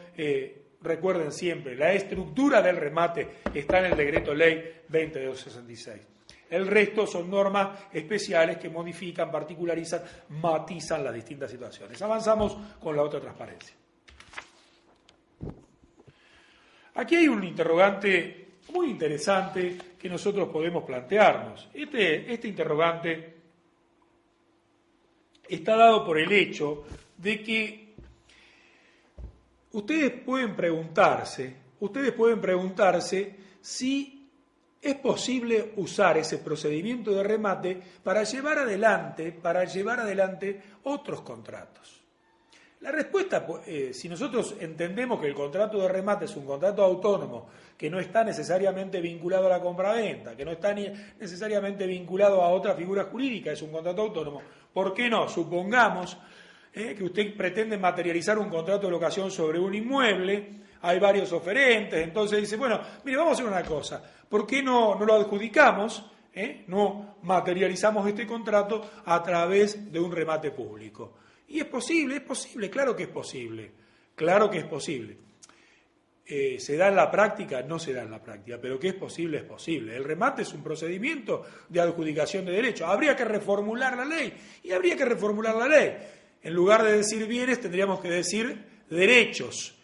Recuerden siempre, la estructura del remate está en el Decreto Ley 2266. El resto son normas especiales que modifican, particularizan, matizan las distintas situaciones. Avanzamos con la otra transparencia. Aquí hay un interrogante muy interesante que nosotros podemos plantearnos. Este interrogante está dado por el hecho de que ustedes pueden preguntarse si es posible usar ese procedimiento de remate para llevar adelante otros contratos. La respuesta, si nosotros entendemos que el contrato de remate es un contrato autónomo que no está necesariamente vinculado a la compraventa, que no está necesariamente vinculado a otra figura jurídica, es un contrato autónomo, ¿por qué no? Supongamos que usted pretende materializar un contrato de locación sobre un inmueble, hay varios oferentes, entonces dice, bueno, mire, vamos a hacer una cosa, ¿por qué no lo adjudicamos? No materializamos este contrato a través de un remate público. Y es posible, claro que es posible. ¿Se da en la práctica? No se da en la práctica, pero que es posible, es posible. El remate es un procedimiento de adjudicación de derechos. Habría que reformular la ley, En lugar de decir bienes, tendríamos que decir derechos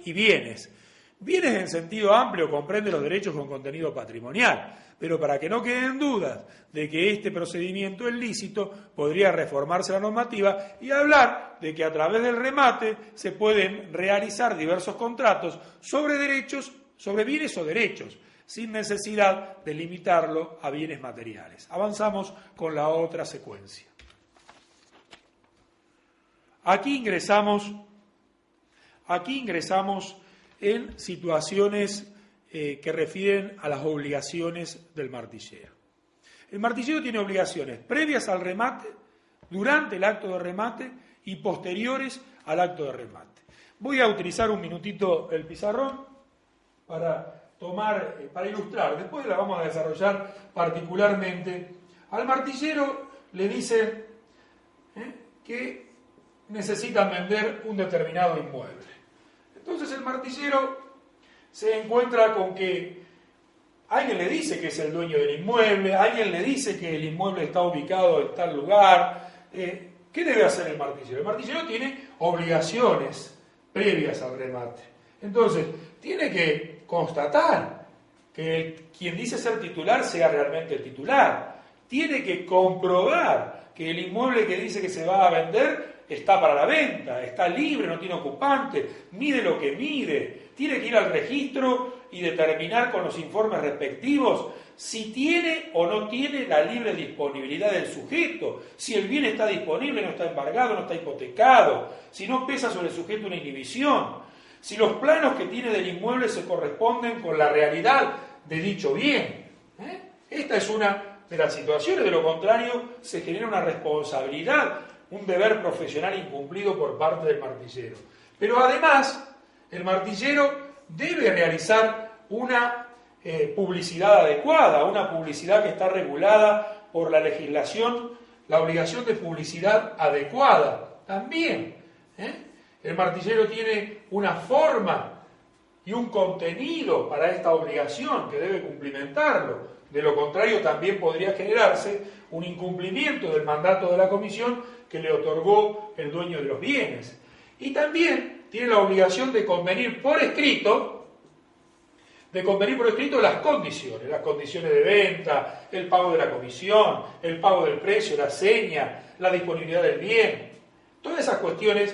y bienes. Bienes en sentido amplio comprende los derechos con contenido patrimonial, pero para que no queden dudas de que este procedimiento es lícito, podría reformarse la normativa y hablar de que a través del remate se pueden realizar diversos contratos sobre derechos, sobre bienes o derechos, sin necesidad de limitarlo a bienes materiales. Avanzamos con la otra secuencia. Aquí ingresamos en situaciones que refieren a las obligaciones del martillero. El martillero tiene obligaciones previas al remate, durante el acto de remate y posteriores al acto de remate. Voy a utilizar un minutito el pizarrón para ilustrar, después la vamos a desarrollar particularmente. Al martillero le dicen que necesitan vender un determinado inmueble. Entonces el martillero se encuentra con que alguien le dice que es el dueño del inmueble, alguien le dice que el inmueble está ubicado en tal lugar. ¿Qué debe hacer el martillero? El martillero tiene obligaciones previas al remate. Entonces, tiene que constatar que quien dice ser titular sea realmente el titular. Tiene que comprobar que el inmueble que dice que se va a vender está para la venta, está libre, no tiene ocupante, mide lo que mide. Tiene que ir al registro y determinar con los informes respectivos si tiene o no tiene la libre disponibilidad del sujeto, si el bien está disponible, no está embargado, no está hipotecado, si no pesa sobre el sujeto una inhibición, si los planos que tiene del inmueble se corresponden con la realidad de dicho bien. Esta es una de las situaciones, de lo contrario se genera una responsabilidad, un deber profesional incumplido por parte del martillero. Pero además, el martillero debe realizar una publicidad adecuada, una publicidad que está regulada por la legislación, la obligación de publicidad adecuada también. El martillero tiene una forma y un contenido para esta obligación que debe cumplimentarlo. De lo contrario, también podría generarse un incumplimiento del mandato de la comisión que le otorgó el dueño de los bienes. Y también tiene la obligación de convenir por escrito las condiciones de venta, el pago de la comisión, el pago del precio, la seña, la disponibilidad del bien. Todas esas cuestiones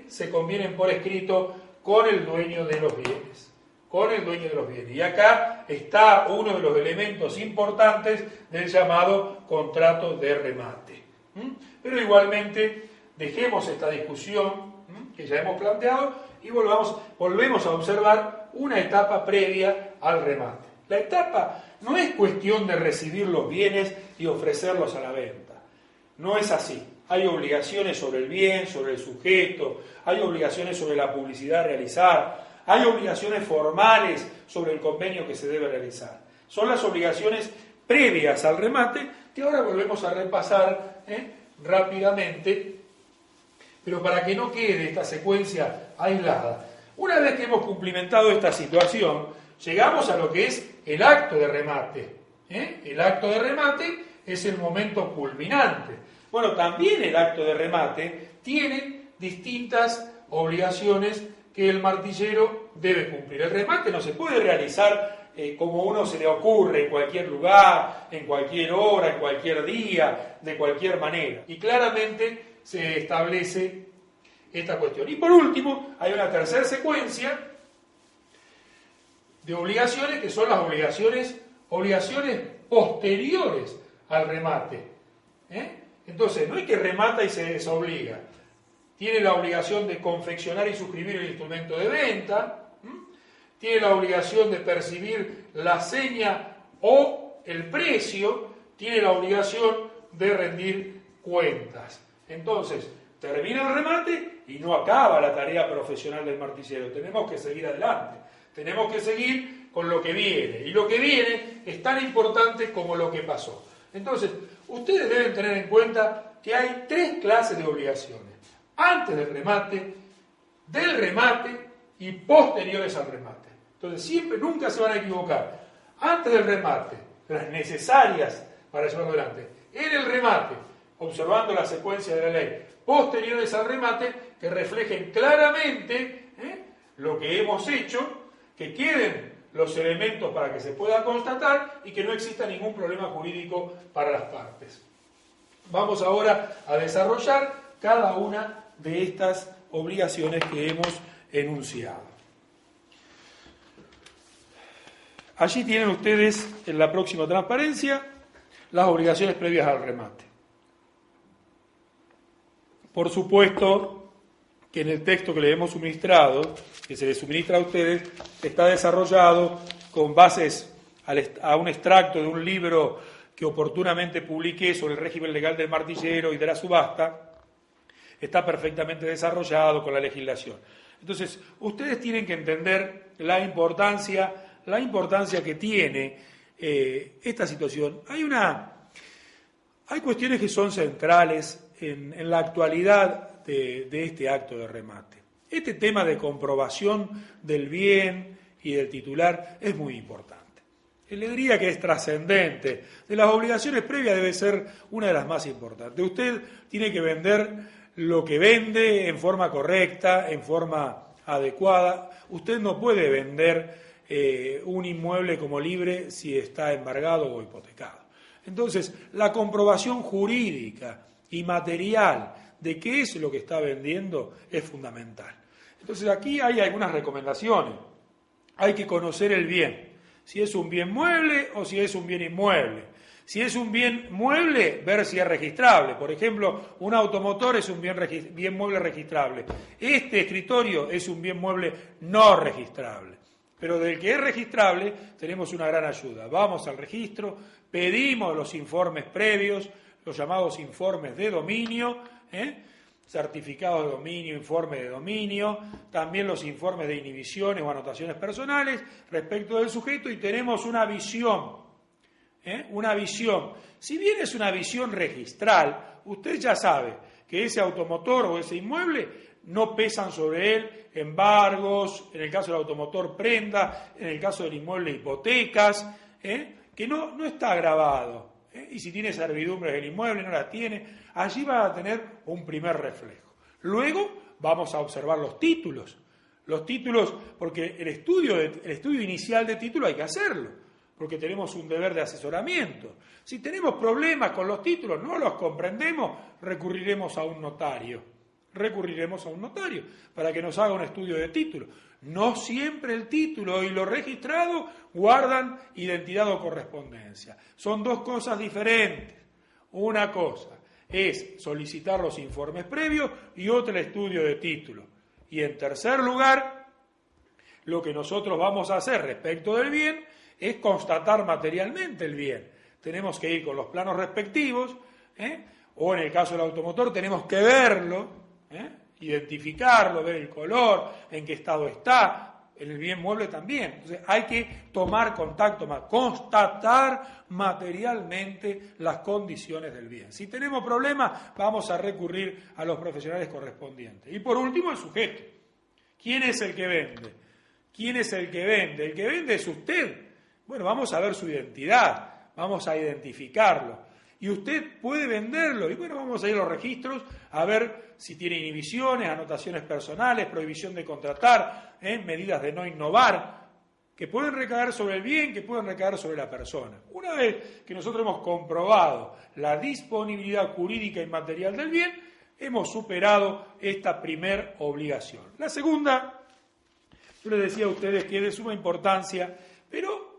se convienen por escrito con el dueño de los bienes. Y acá está uno de los elementos importantes del llamado contrato de remate. Pero igualmente dejemos esta discusión que ya hemos planteado y volvemos a observar una etapa previa al remate. La etapa no es cuestión de recibir los bienes y ofrecerlos a la venta. No es así. Hay obligaciones sobre el bien, sobre el sujeto, hay obligaciones sobre la publicidad a realizar, hay obligaciones formales sobre el convenio que se debe realizar. Son las obligaciones previas al remate que ahora volvemos a repasar rápidamente, pero para que no quede esta secuencia aislada. Una vez que hemos cumplimentado esta situación, llegamos a lo que es el acto de remate. El acto de remate es el momento culminante. Bueno, también el acto de remate tiene distintas obligaciones que el martillero debe cumplir. El remate no se puede realizar como uno se le ocurre, en cualquier lugar, en cualquier hora, en cualquier día, de cualquier manera. Y claramente se establece esta cuestión. Y por último, hay una tercera secuencia de obligaciones que son las obligaciones posteriores al remate. Entonces, no es que remata y se desobliga. Tiene la obligación de confeccionar y suscribir el instrumento de venta, tiene la obligación de percibir la seña o el precio, tiene la obligación de rendir cuentas. Entonces, termina el remate y no acaba la tarea profesional del martillero. Tenemos que seguir adelante. Tenemos que seguir con lo que viene. Y lo que viene es tan importante como lo que pasó. Entonces, ustedes deben tener en cuenta que hay tres clases de obligaciones. Antes del remate y posteriores al remate. Entonces, nunca se van a equivocar. Antes del remate, las necesarias para llevarlo adelante. En el remate, observando la secuencia de la ley. Posteriores al remate, que reflejen claramente lo que hemos hecho, que queden los elementos para que se pueda constatar y que no exista ningún problema jurídico para las partes. Vamos ahora a desarrollar cada una de estas obligaciones que hemos enunciado. Allí tienen ustedes en la próxima transparencia las obligaciones previas al remate. Por supuesto que en el texto que le hemos suministrado, que se les suministra a ustedes, está desarrollado con bases a un extracto de un libro que oportunamente publiqué sobre el régimen legal del martillero y de la subasta. Está perfectamente desarrollado con la legislación. Entonces, ustedes tienen que entender la importancia que tiene esta situación. Hay cuestiones que son centrales en la actualidad de este acto de remate. Este tema de comprobación del bien y del titular es muy importante. Le diría que es trascendente. De las obligaciones previas debe ser una de las más importantes. Usted tiene que vender lo que vende en forma correcta, en forma adecuada. Usted no puede vender un inmueble como libre si está embargado o hipotecado. Entonces, la comprobación jurídica y material de qué es lo que está vendiendo es fundamental. Entonces, aquí hay algunas recomendaciones. Hay que conocer el bien, si es un bien mueble o si es un bien inmueble. Si es un bien mueble, ver si es registrable. Por ejemplo, un automotor es un bien mueble registrable. Este escritorio es un bien mueble no registrable. Pero del que es registrable tenemos una gran ayuda. Vamos al registro, pedimos los informes previos, los llamados informes de dominio, certificados de dominio, informe de dominio, también los informes de inhibiciones o anotaciones personales respecto del sujeto y tenemos una visión. Una visión. Si bien es una visión registral, usted ya sabe que ese automotor o ese inmueble no pesan sobre él embargos, en el caso del automotor prenda, en el caso del inmueble hipotecas, que no está grabado. Y si tiene servidumbres del inmueble, no las tiene, allí va a tener un primer reflejo. Luego vamos a observar los títulos, porque el estudio inicial de título hay que hacerlo, porque tenemos un deber de asesoramiento. Si tenemos problemas con los títulos, no los comprendemos, recurriremos a un notario para que nos haga un estudio de título. No siempre el título y lo registrado guardan identidad o correspondencia. Son dos cosas diferentes. Una cosa es solicitar los informes previos y otra el estudio de título. Y en tercer lugar, lo que nosotros vamos a hacer respecto del bien es constatar materialmente el bien. Tenemos que ir con los planos respectivos, o en el caso del automotor tenemos que verlo, identificarlo, ver el color, en qué estado está, en el bien mueble también. Entonces hay que tomar contacto, constatar materialmente las condiciones del bien. Si tenemos problemas, vamos a recurrir a los profesionales correspondientes. Y por último, el sujeto. ¿Quién es el que vende? ¿Quién es el que vende? El que vende es usted. Bueno, vamos a ver su identidad, vamos a identificarlo. Y usted puede venderlo. Y bueno, vamos a ir a los registros a ver si tiene inhibiciones, anotaciones personales, prohibición de contratar, medidas de no innovar, que pueden recaer sobre el bien, que pueden recaer sobre la persona. Una vez que nosotros hemos comprobado la disponibilidad jurídica y material del bien, hemos superado esta primer obligación. La segunda, yo les decía a ustedes que es de suma importancia, pero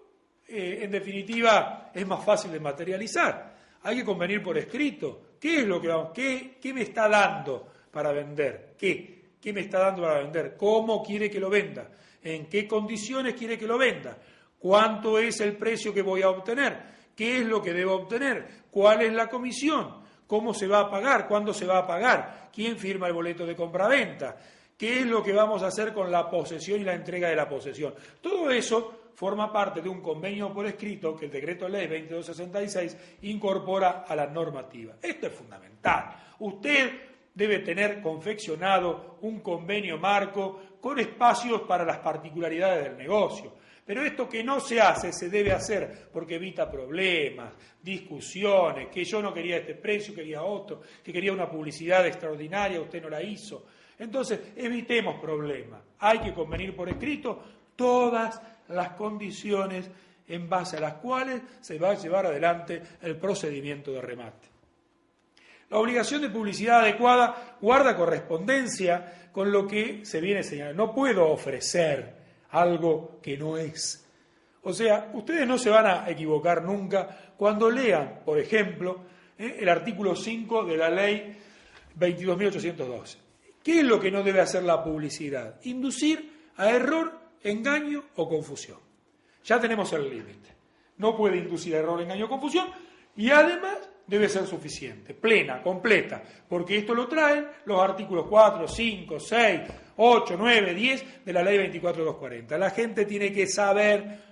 en definitiva es más fácil de materializar. Hay que convenir por escrito. ¿Qué es lo que vamos? ¿Qué me está dando para vender? ¿Qué me está dando para vender? ¿Cómo quiere que lo venda? ¿En qué condiciones quiere que lo venda? ¿Cuánto es el precio que voy a obtener? ¿Qué es lo que debo obtener? ¿Cuál es la comisión? ¿Cómo se va a pagar? ¿Cuándo se va a pagar? ¿Quién firma el boleto de compraventa? ¿Qué es lo que vamos a hacer con la posesión y la entrega de la posesión? Todo eso forma parte de un convenio por escrito que el Decreto Ley 2266 incorpora a la normativa. Esto es fundamental. Usted debe tener confeccionado un convenio marco con espacios para las particularidades del negocio. Pero esto que no se hace, se debe hacer porque evita problemas, discusiones, que yo no quería este precio, quería otro, que quería una publicidad extraordinaria, usted no la hizo. Entonces, evitemos problemas. Hay que convenir por escrito todas las condiciones en base a las cuales se va a llevar adelante el procedimiento de remate. La obligación de publicidad adecuada guarda correspondencia con lo que se viene señalando. No puedo ofrecer algo que no es. O sea, ustedes no se van a equivocar nunca cuando lean, por ejemplo, el artículo 5 de la ley 22.812. ¿Qué es lo que no debe hacer la publicidad? Inducir a error, engaño o confusión. Ya tenemos el límite. No puede inducir a error, engaño o confusión y además debe ser suficiente, plena, completa, porque esto lo traen los artículos 4, 5, 6, 8, 9, 10 de la ley 24.240. La gente tiene que saber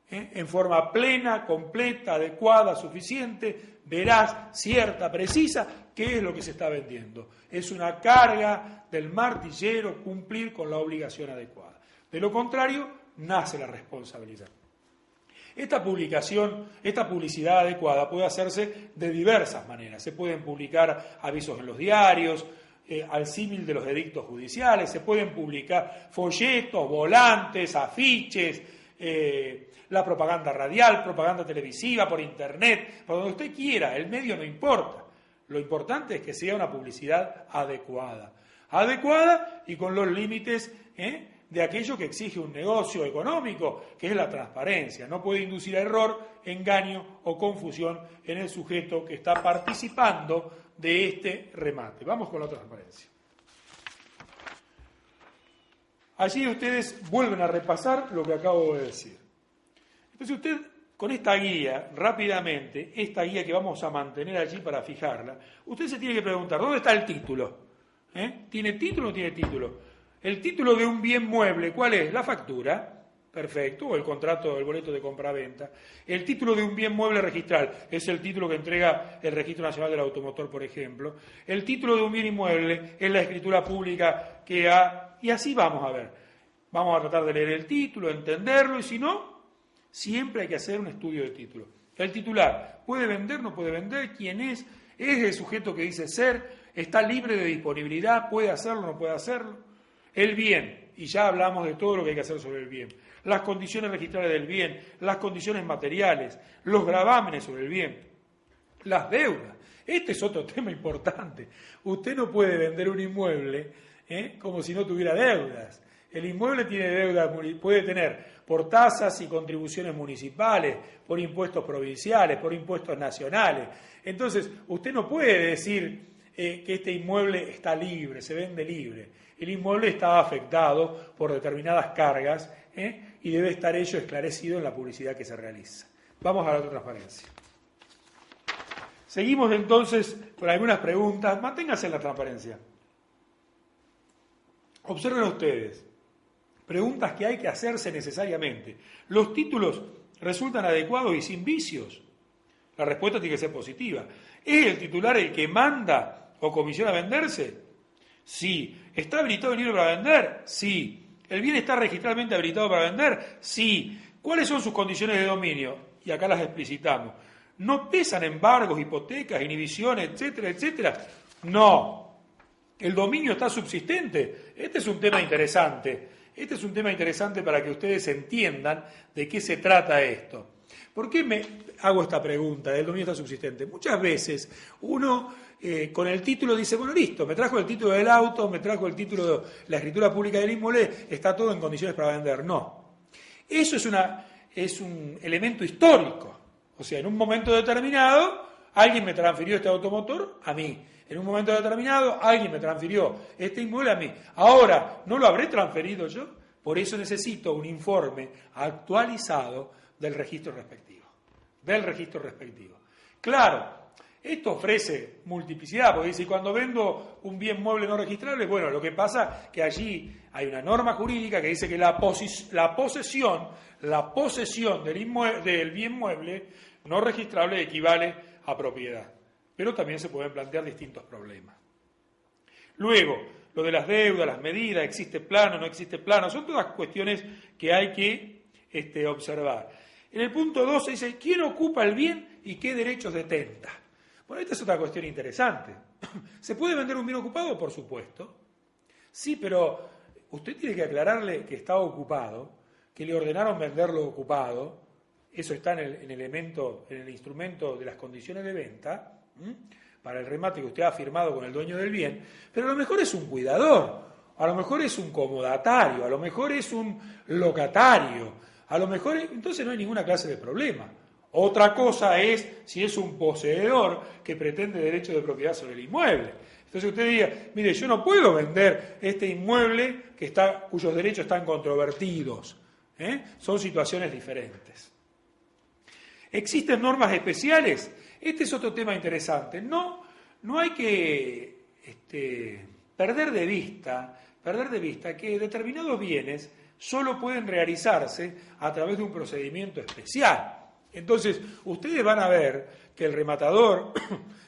en forma plena, completa, adecuada, suficiente, veraz, cierta, precisa, qué es lo que se está vendiendo. Es una carga del martillero cumplir con la obligación adecuada. De lo contrario, nace la responsabilidad. Esta publicidad adecuada puede hacerse de diversas maneras. Se pueden publicar avisos en los diarios, al símil de los edictos judiciales, se pueden publicar folletos, volantes, afiches, la propaganda radial, propaganda televisiva, por internet, por donde usted quiera, el medio no importa. Lo importante es que sea una publicidad adecuada y con los límites de aquello que exige un negocio económico, que es la transparencia. No puede inducir a error, engaño o confusión en el sujeto que está participando de este remate. Vamos con la transparencia. Allí ustedes vuelven a repasar lo que acabo de decir. Entonces usted, con esta guía, rápidamente, esta guía que vamos a mantener allí para fijarla, usted se tiene que preguntar, ¿dónde está el título? ¿Tiene título o no tiene título? El título de un bien mueble, ¿cuál es? La factura, perfecto, o el contrato, el boleto de compraventa. El título de un bien mueble registral es el título que entrega el Registro Nacional del Automotor, por ejemplo. El título de un bien inmueble es la escritura pública que ha... Y así vamos a ver. Vamos a tratar de leer el título, entenderlo, y si no, siempre hay que hacer un estudio de título. El titular, ¿puede vender, no puede vender? ¿Quién es? ¿Es el sujeto que dice ser? ¿Está libre de disponibilidad? ¿Puede hacerlo, no puede hacerlo? El bien, y ya hablamos de todo lo que hay que hacer sobre el bien. Las condiciones registrales del bien, las condiciones materiales, los gravámenes sobre el bien, las deudas. Este es otro tema importante. Usted no puede vender un inmueble como si no tuviera deudas. El inmueble tiene deudas, puede tener por tasas y contribuciones municipales, por impuestos provinciales, por impuestos nacionales. Entonces, usted no puede decir que este inmueble está libre, se vende libre. El inmueble está afectado por determinadas cargas y debe estar ello esclarecido en la publicidad que se realiza. Vamos a la otra transparencia. Seguimos entonces con algunas preguntas. Manténganse en la transparencia. Observen ustedes. Preguntas que hay que hacerse necesariamente. ¿Los títulos resultan adecuados y sin vicios? La respuesta tiene que ser positiva. ¿Es el titular el que manda o comisiona a venderse? Sí. ¿Está habilitado el libro para vender? Sí. ¿El bien está registralmente habilitado para vender? Sí. ¿Cuáles son sus condiciones de dominio? Y acá las explicitamos. ¿No pesan embargos, hipotecas, inhibiciones, etcétera, etcétera? No. ¿El dominio está subsistente? Este es un tema interesante. Este es un tema interesante para que ustedes entiendan de qué se trata esto. ¿Por qué me hago esta pregunta del dominio está subsistente? Muchas veces uno con el título dice, bueno, listo, me trajo el título del auto, me trajo el título de la escritura pública del inmueble, está todo en condiciones para vender. No. Eso es un elemento histórico. O sea, en un momento determinado, alguien me transfirió este automotor a mí. En un momento determinado, alguien me transfirió este inmueble a mí. Ahora, ¿no lo habré transferido yo? Por eso necesito un informe actualizado del registro respectivo. Claro, esto ofrece multiplicidad, porque dice, cuando vendo un bien mueble no registrable, bueno, lo que pasa es que allí hay una norma jurídica que dice que la posesión del bien mueble no registrable equivale a propiedad. Pero también se pueden plantear distintos problemas. Luego, lo de las deudas, las medidas, existe plano, no existe plano, son todas cuestiones que hay que observar. En el punto 2 se dice, ¿quién ocupa el bien y qué derechos detenta? Bueno, esta es otra cuestión interesante. ¿Se puede vender un bien ocupado? Por supuesto. Sí, pero usted tiene que aclararle que está ocupado, que le ordenaron venderlo ocupado, eso está en el instrumento de las condiciones de venta, para el remate que usted ha firmado con el dueño del bien, pero a lo mejor es un cuidador, a lo mejor es un comodatario, a lo mejor es un locatario, a lo mejor, entonces no hay ninguna clase de problema. Otra cosa es si es un poseedor que pretende derecho de propiedad sobre el inmueble. Entonces usted diga, mire, yo no puedo vender este inmueble cuyos derechos están controvertidos. Son situaciones diferentes. ¿Existen normas especiales? Este es otro tema interesante. No hay que perder de vista que determinados bienes solo pueden realizarse a través de un procedimiento especial. Entonces, ustedes van a ver que el rematador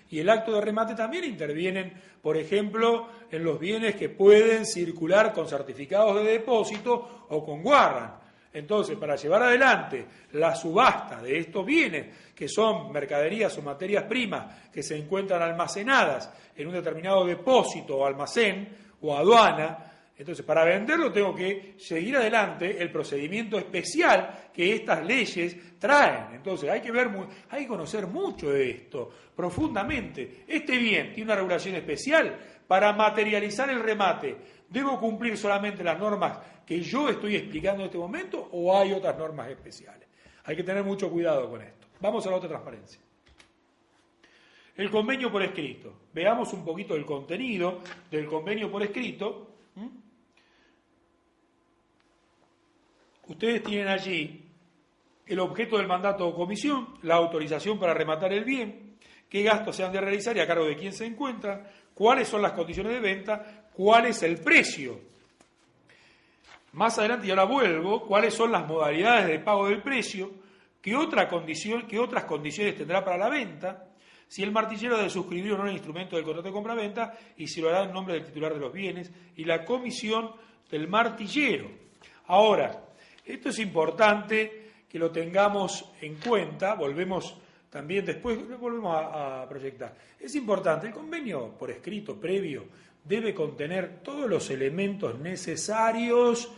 y el acto de remate también intervienen, por ejemplo, en los bienes que pueden circular con certificados de depósito o con warrant. Entonces, para llevar adelante la subasta de estos bienes, que son mercaderías o materias primas que se encuentran almacenadas en un determinado depósito o almacén o aduana, entonces para venderlo tengo que seguir adelante el procedimiento especial que estas leyes traen. Entonces hay que conocer mucho de esto, profundamente. Este bien tiene una regulación especial para materializar el remate. ¿Debo cumplir solamente las normas que yo estoy explicando en este momento o hay otras normas especiales? Hay que tener mucho cuidado con esto. Vamos a la otra transparencia. El convenio por escrito. Veamos un poquito el contenido del convenio por escrito. Ustedes tienen allí el objeto del mandato o comisión, la autorización para rematar el bien, qué gastos se han de realizar y a cargo de quién se encuentran, cuáles son las condiciones de venta, cuál es el precio. Más adelante, y ahora vuelvo, cuáles son las modalidades de pago del precio, qué otras condiciones tendrá para la venta, si el martillero debe suscribir o no el instrumento del contrato de compra-venta y si lo hará en nombre del titular de los bienes y la comisión del martillero. Ahora, esto es importante que lo tengamos en cuenta, volvemos también después, volvemos a proyectar. Es importante, el convenio por escrito previo debe contener todos los elementos necesarios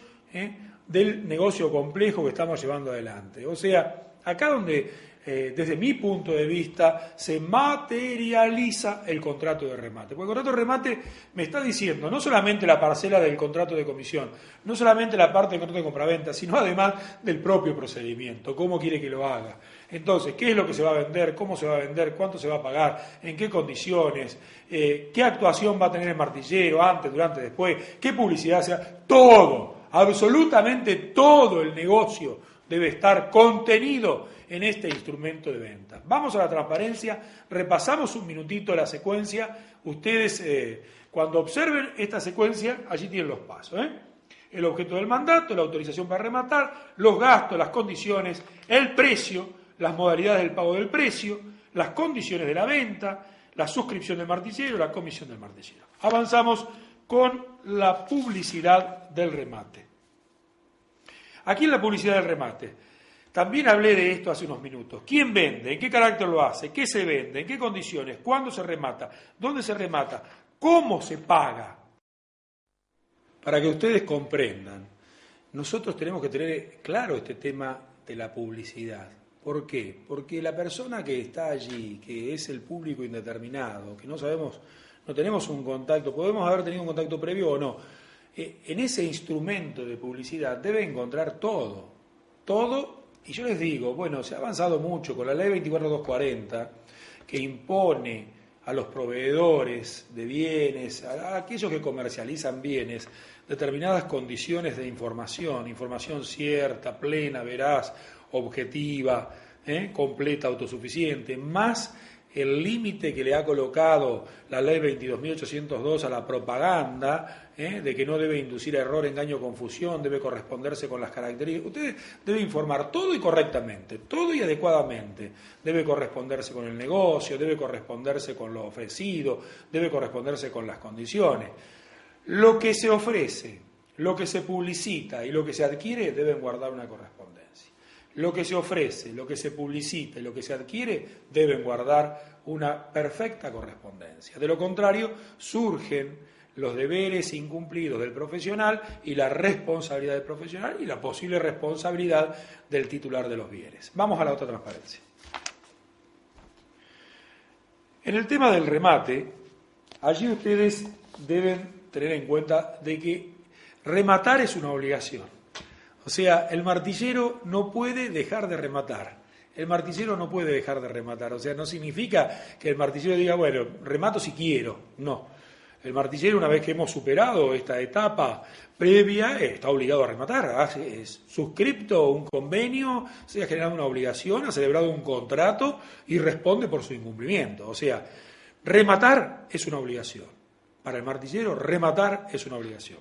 del negocio complejo que estamos llevando adelante. O sea, acá donde, desde mi punto de vista, se materializa el contrato de remate. Porque el contrato de remate me está diciendo no solamente la parcela del contrato de comisión, no solamente la parte del contrato de compraventa, sino además del propio procedimiento, cómo quiere que lo haga. Entonces, ¿qué es lo que se va a vender? ¿Cómo se va a vender? ¿Cuánto se va a pagar? ¿En qué condiciones? ¿Qué actuación va a tener el martillero antes, durante, después? ¿Qué publicidad se hace? Todo, absolutamente todo el negocio debe estar contenido en este instrumento de venta. Vamos a la transparencia, repasamos un minutito la secuencia. Ustedes, cuando observen esta secuencia, allí tienen los pasos. El objeto del mandato, la autorización para rematar, los gastos, las condiciones, el precio, las modalidades del pago del precio, las condiciones de la venta, la suscripción del martillero, la comisión del martillero. Avanzamos con la publicidad del remate. Aquí en la publicidad del remate, también hablé de esto hace unos minutos. ¿Quién vende? ¿En qué carácter lo hace? ¿Qué se vende? ¿En qué condiciones? ¿Cuándo se remata? ¿Dónde se remata? ¿Cómo se paga? Para que ustedes comprendan, nosotros tenemos que tener claro este tema de la publicidad. ¿Por qué? Porque la persona que está allí, que es el público indeterminado, que no sabemos, no tenemos un contacto, podemos haber tenido un contacto previo o no, en ese instrumento de publicidad debe encontrar todo, y yo les digo, bueno, se ha avanzado mucho con la ley 24240, que impone a los proveedores de bienes, a aquellos que comercializan bienes, determinadas condiciones de información cierta, plena, veraz, objetiva, completa, autosuficiente, más el límite que le ha colocado la ley 22.802 a la propaganda, de que no debe inducir a error, engaño, confusión, debe corresponderse con las características. Usted debe informar todo y correctamente, todo y adecuadamente. Debe corresponderse con el negocio, debe corresponderse con lo ofrecido, debe corresponderse con las condiciones. Lo que se ofrece, lo que se publicita y lo que se adquiere deben guardar una correspondencia. Lo que se ofrece, lo que se publicita y lo que se adquiere deben guardar una perfecta correspondencia. De lo contrario, surgen los deberes incumplidos del profesional y la responsabilidad del profesional y la posible responsabilidad del titular de los bienes. Vamos a la otra transparencia. En el tema del remate, allí ustedes deben tener en cuenta de que rematar es una obligación. O sea, el martillero no puede dejar de rematar. El martillero no puede dejar de rematar. O sea, no significa que el martillero diga, bueno, remato si quiero. No. El martillero, una vez que hemos superado esta etapa previa, está obligado a rematar. Ha suscripto un convenio, se ha generado una obligación, ha celebrado un contrato y responde por su incumplimiento. O sea, rematar es una obligación. Para el martillero, rematar es una obligación.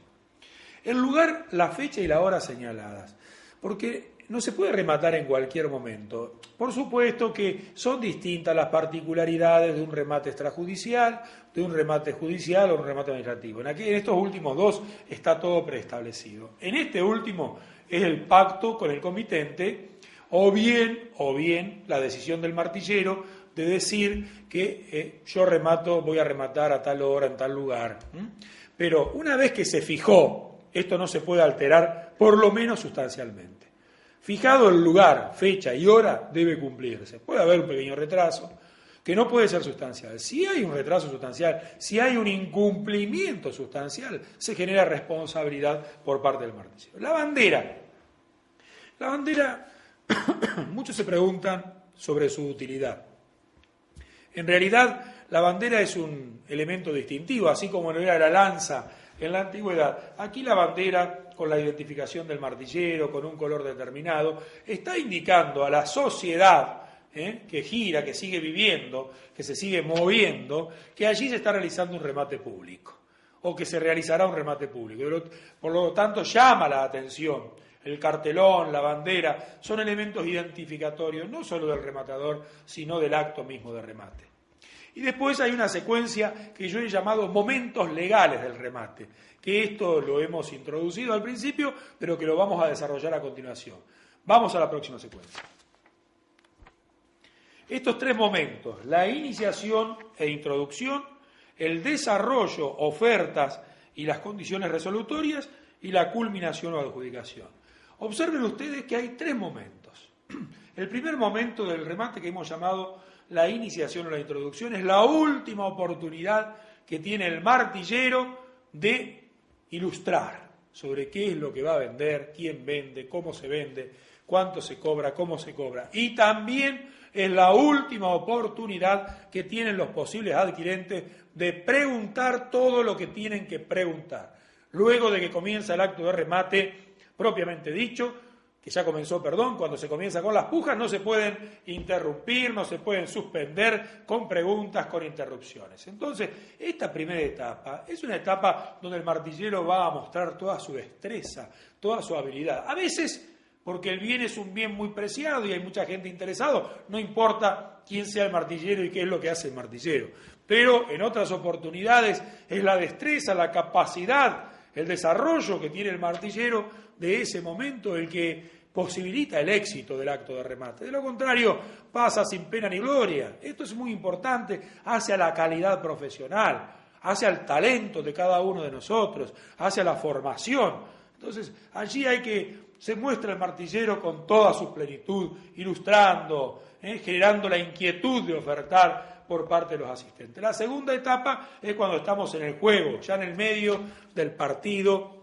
El lugar, la fecha y la hora señaladas. Porque no se puede rematar en cualquier momento. Por supuesto que son distintas las particularidades de un remate extrajudicial, de un remate judicial o un remate administrativo. En estos últimos dos está todo preestablecido. En este último es el pacto con el comitente o bien la decisión del martillero de decir que yo voy a rematar a tal hora, en tal lugar. Pero una vez que se fijó, esto no se puede alterar, por lo menos sustancialmente. Fijado el lugar, fecha y hora, debe cumplirse. Puede haber un pequeño retraso, que no puede ser sustancial. Si hay un retraso sustancial, si hay un incumplimiento sustancial, se genera responsabilidad por parte del martillero. La bandera, muchos se preguntan sobre su utilidad. En realidad, la bandera es un elemento distintivo, así como lo era la lanza en la antigüedad. Aquí la bandera, con la identificación del martillero, con un color determinado, está indicando a la sociedad que gira, que sigue viviendo, que se sigue moviendo, que allí se está realizando un remate público, o que se realizará un remate público. Por lo tanto, llama la atención. El cartelón, la bandera, son elementos identificatorios, no solo del rematador, sino del acto mismo de remate. Y después hay una secuencia que yo he llamado momentos legales del remate, que esto lo hemos introducido al principio, pero que lo vamos a desarrollar a continuación. Vamos a la próxima secuencia. Estos tres momentos, la iniciación e introducción, el desarrollo, ofertas y las condiciones resolutorias, y la culminación o adjudicación. Observen ustedes que hay tres momentos. El primer momento del remate, que hemos llamado la iniciación o la introducción, es la última oportunidad que tiene el martillero de ilustrar sobre qué es lo que va a vender, quién vende, cómo se vende, cuánto se cobra, cómo se cobra. Y también es la última oportunidad que tienen los posibles adquirentes de preguntar todo lo que tienen que preguntar. Luego de que comienza el acto de remate propiamente dicho, que ya comenzó, cuando se comienza con las pujas, no se pueden interrumpir, no se pueden suspender con preguntas, con interrupciones. Entonces, esta primera etapa es una etapa donde el martillero va a mostrar toda su destreza, toda su habilidad. A veces, porque el bien es un bien muy preciado y hay mucha gente interesada, no importa quién sea el martillero y qué es lo que hace el martillero. Pero en otras oportunidades es la destreza, la capacidad, el desarrollo que tiene el martillero de ese momento el que posibilita el éxito del acto de remate. De lo contrario, pasa sin pena ni gloria. Esto es muy importante hacia la calidad profesional, hacia el talento de cada uno de nosotros, hacia la formación. Entonces, allí se muestra el martillero con toda su plenitud, ilustrando, generando la inquietud de ofertar por parte de los asistentes. La segunda etapa es cuando estamos en el juego, ya en el medio del partido,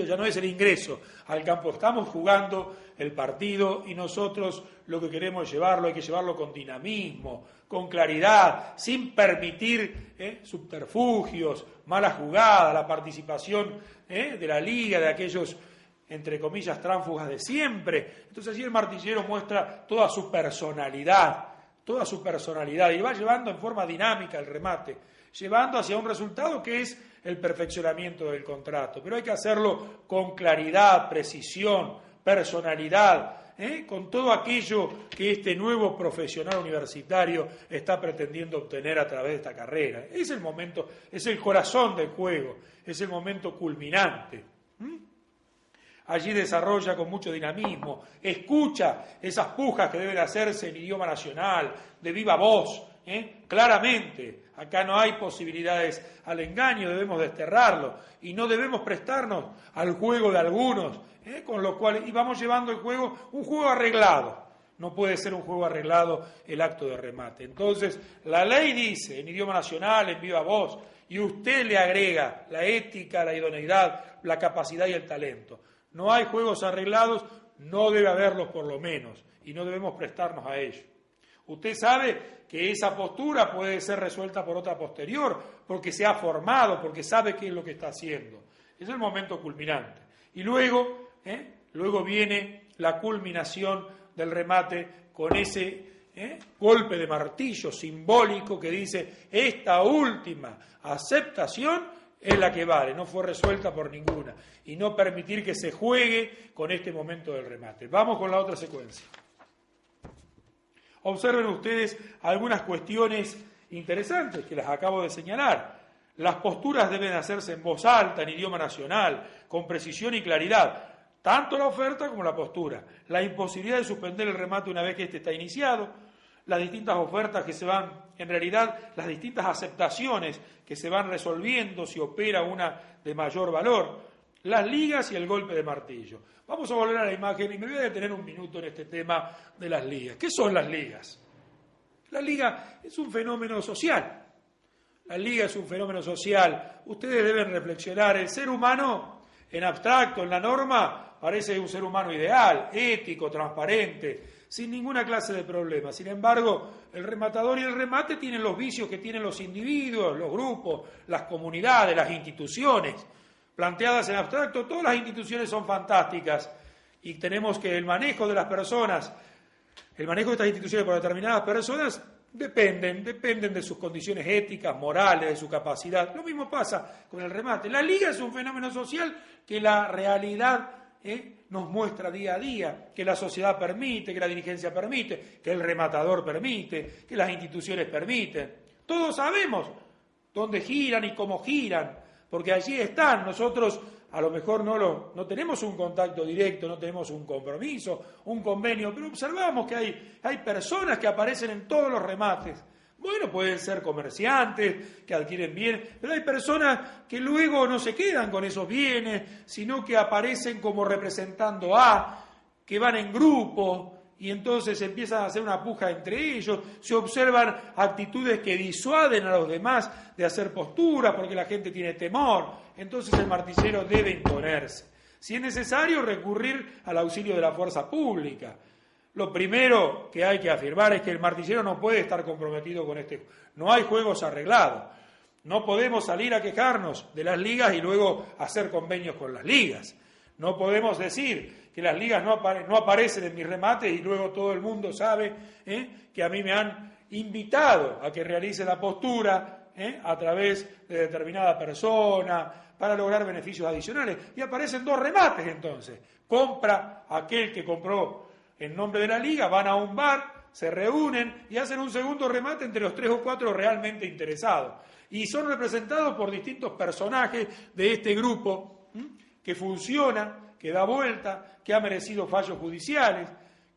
ya no es el ingreso al campo, estamos jugando el partido y nosotros lo que queremos es hay que llevarlo con dinamismo, con claridad, sin permitir subterfugios, malas jugadas, la participación de la liga, de aquellos, entre comillas, tránsfugas de siempre. Entonces allí el martillero muestra toda su personalidad y va llevando en forma dinámica el remate, llevando hacia un resultado que es el perfeccionamiento del contrato. Pero hay que hacerlo con claridad, precisión, personalidad, con todo aquello que este nuevo profesional universitario está pretendiendo obtener a través de esta carrera. Es el momento, es el corazón del juego, es el momento culminante. Allí desarrolla con mucho dinamismo, escucha esas pujas que deben hacerse en idioma nacional, de viva voz, claramente. Acá no hay posibilidades al engaño, debemos desterrarlo y no debemos prestarnos al juego de algunos, con lo cual y vamos llevando el juego, un juego arreglado. No puede ser un juego arreglado el acto de remate. Entonces, la ley dice en idioma nacional, en viva voz, y usted le agrega la ética, la idoneidad, la capacidad y el talento. No hay juegos arreglados, no debe haberlos por lo menos, y no debemos prestarnos a ello. Usted sabe que esa postura puede ser resuelta por otra posterior, porque se ha formado, porque sabe qué es lo que está haciendo. Es el momento culminante. Y luego viene la culminación del remate con ese golpe de martillo simbólico que dice esta última aceptación es la que vale, no fue resuelta por ninguna, y no permitir que se juegue con este momento del remate. Vamos con la otra secuencia. Observen ustedes algunas cuestiones interesantes que las acabo de señalar. Las posturas deben hacerse en voz alta, en idioma nacional, con precisión y claridad, tanto la oferta como la postura. La imposibilidad de suspender el remate una vez que éste está iniciado, las distintas ofertas que se van, en realidad, las distintas aceptaciones que se van resolviendo si opera una de mayor valor, las ligas y el golpe de martillo. Vamos a volver a la imagen y me voy a detener un minuto en este tema de las ligas. ¿Qué son las ligas? La liga es un fenómeno social. La liga es un fenómeno social. Ustedes deben reflexionar. El ser humano, en abstracto, en la norma, parece un ser humano ideal, ético, transparente, sin ninguna clase de problema. Sin embargo, el rematador y el remate tienen los vicios que tienen los individuos, los grupos, las comunidades, las instituciones. Planteadas en abstracto, todas las instituciones son fantásticas y tenemos que el manejo de las personas, el manejo de estas instituciones por determinadas personas dependen de sus condiciones éticas, morales, de su capacidad. Lo mismo pasa con el remate. La liga es un fenómeno social que la realidad nos muestra día a día, que la sociedad permite, que la dirigencia permite, que el rematador permite, que las instituciones permiten. Todos sabemos dónde giran y cómo giran, porque allí están. Nosotros a lo mejor no tenemos un contacto directo, no tenemos un compromiso, un convenio, pero observamos que hay personas que aparecen en todos los remates. Bueno, pueden ser comerciantes que adquieren bienes, pero hay personas que luego no se quedan con esos bienes, sino que aparecen como representando que van en grupo, y entonces empiezan a hacer una puja entre ellos, se observan actitudes que disuaden a los demás de hacer posturas porque la gente tiene temor, entonces el martillero debe imponerse. Si es necesario, recurrir al auxilio de la fuerza pública. Lo primero que hay que afirmar es que el martillero no puede estar comprometido con este. No hay juegos arreglados. No podemos salir a quejarnos de las ligas y luego hacer convenios con las ligas. No podemos decir que las ligas no aparecen en mis remates y luego todo el mundo sabe que a mí me han invitado a que realice la postura a través de determinada persona para lograr beneficios adicionales. Y aparecen dos remates entonces. Compra aquel que compró en nombre de la liga, van a un bar, se reúnen y hacen un segundo remate entre los 3 o 4 realmente interesados. Y son representados por distintos personajes de este grupo que funciona, que da vuelta, que ha merecido fallos judiciales,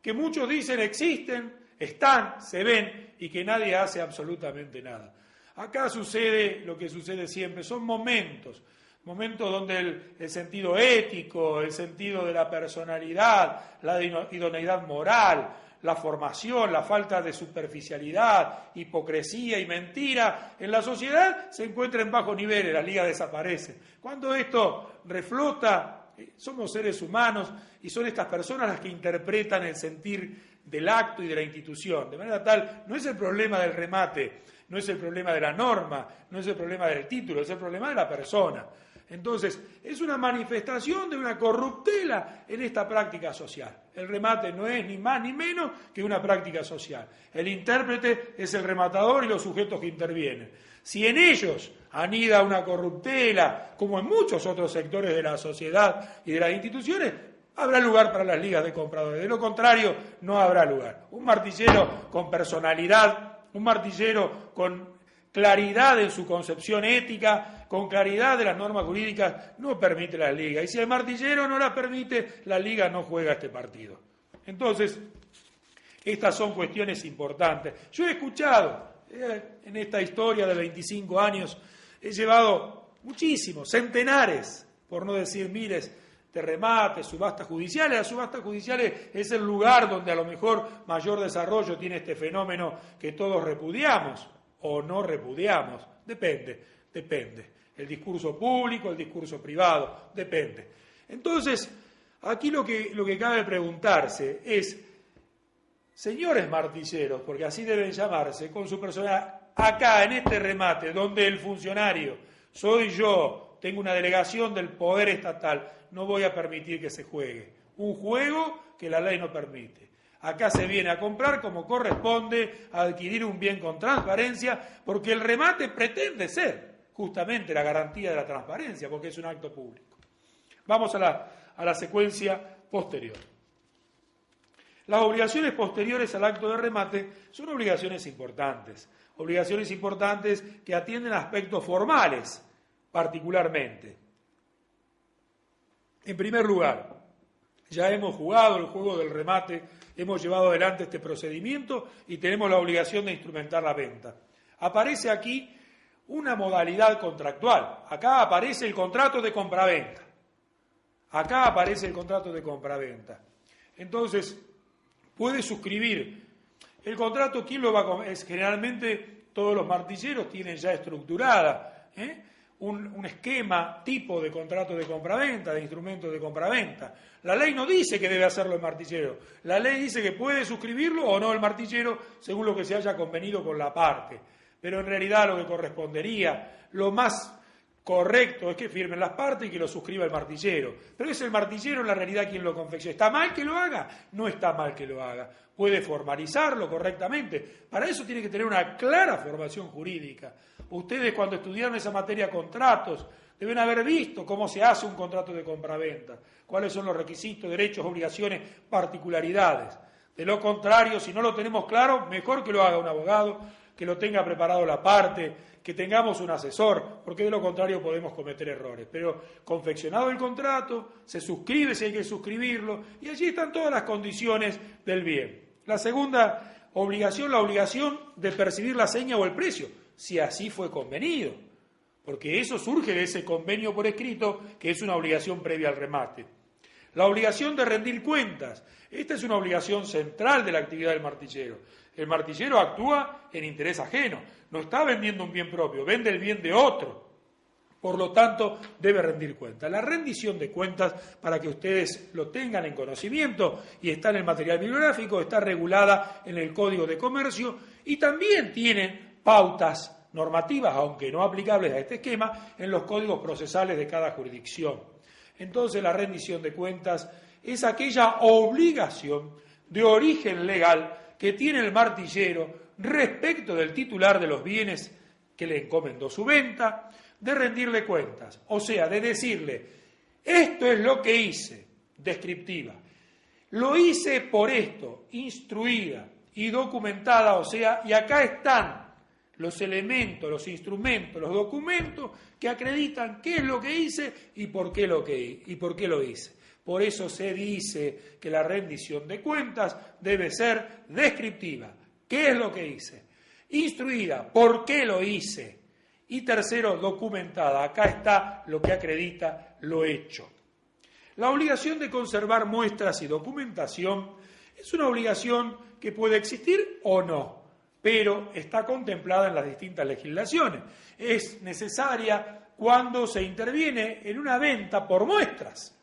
que muchos dicen existen, están, se ven y que nadie hace absolutamente nada. Acá sucede lo que sucede siempre, son momentos donde el sentido ético, el sentido de la personalidad, la idoneidad moral, la formación, la falta de superficialidad, hipocresía y mentira en la sociedad se encuentran en bajos niveles, las ligas desaparecen. Cuando esto reflota, somos seres humanos y son estas personas las que interpretan el sentir del acto y de la institución. De manera tal, no es el problema del remate, no es el problema de la norma, no es el problema del título, es el problema de la persona. Entonces, es una manifestación de una corruptela en esta práctica social. El remate no es ni más ni menos que una práctica social. El intérprete es el rematador y los sujetos que intervienen. Si en ellos anida una corruptela, como en muchos otros sectores de la sociedad y de las instituciones, habrá lugar para las ligas de compradores. De lo contrario, no habrá lugar. Un martillero con personalidad, un martillero con claridad en su concepción ética, con claridad de las normas jurídicas, no permite la liga. Y si el martillero no la permite, la liga no juega este partido. Entonces, estas son cuestiones importantes. Yo he escuchado, en esta historia de 25 años, he llevado muchísimos, centenares, por no decir miles, de remates, subastas judiciales. Las subastas judiciales es el lugar donde a lo mejor mayor desarrollo tiene este fenómeno que todos repudiamos o no repudiamos, depende. El discurso público, el discurso privado, depende. Entonces, aquí lo que cabe preguntarse es, señores martilleros, porque así deben llamarse, con su personalidad, acá en este remate, donde el funcionario soy yo, tengo una delegación del poder estatal, no voy a permitir que se juegue un juego que la ley no permite. Acá se viene a comprar como corresponde, a adquirir un bien con transparencia, porque el remate pretende ser justamente la garantía de la transparencia, porque es un acto público. Vamos a la secuencia posterior. Las obligaciones posteriores al acto de remate son obligaciones importantes que atienden a aspectos formales particularmente. En primer lugar, ya hemos jugado el juego del remate, hemos llevado adelante este procedimiento y tenemos la obligación de instrumentar la venta. Aparece aquí una modalidad contractual. Acá aparece el contrato de compraventa. Entonces, puede suscribir el contrato. ¿Quién lo va a generalmente todos los martilleros tienen ya estructurada un esquema tipo de contrato de compraventa, de instrumentos de compraventa. La ley no dice que debe hacerlo el martillero, la ley dice que puede suscribirlo o no el martillero según lo que se haya convenido con la parte, pero en realidad lo que correspondería, lo más correcto es que firmen las partes y que lo suscriba el martillero, pero es el martillero en la realidad quien lo confecciona. ¿Está mal que lo haga? No está mal que lo haga, puede formalizarlo correctamente, para eso tiene que tener una clara formación jurídica. Ustedes cuando estudiaron esa materia contratos deben haber visto cómo se hace un contrato de compraventa, cuáles son los requisitos, derechos, obligaciones, particularidades. De lo contrario, si no lo tenemos claro, mejor que lo haga un abogado, que lo tenga preparado la parte, que tengamos un asesor, porque de lo contrario podemos cometer errores. Pero confeccionado el contrato, se suscribe si hay que suscribirlo, y allí están todas las condiciones del bien. La segunda obligación, la obligación de percibir la seña o el precio, si así fue convenido, porque eso surge de ese convenio por escrito, que es una obligación previa al remate. La obligación de rendir cuentas, esta es una obligación central de la actividad del martillero. El martillero actúa en interés ajeno, no está vendiendo un bien propio, vende el bien de otro. Por lo tanto, debe rendir cuentas. La rendición de cuentas, para que ustedes lo tengan en conocimiento, y está en el material bibliográfico, está regulada en el Código de Comercio y también tiene pautas normativas, aunque no aplicables a este esquema, en los códigos procesales de cada jurisdicción. Entonces, la rendición de cuentas es aquella obligación de origen legal que tiene el martillero respecto del titular de los bienes que le encomendó su venta, de rendirle cuentas, o sea, de decirle, esto es lo que hice, descriptiva, lo hice por esto, instruida y documentada, o sea, y acá están los elementos, los instrumentos, los documentos que acreditan qué es lo que hice y por qué lo hice. Por eso se dice que la rendición de cuentas debe ser descriptiva. ¿Qué es lo que hice? Instruida. ¿Por qué lo hice? Y tercero, documentada. Acá está lo que acredita lo hecho. La obligación de conservar muestras y documentación es una obligación que puede existir o no, pero está contemplada en las distintas legislaciones. Es necesaria cuando se interviene en una venta por muestras.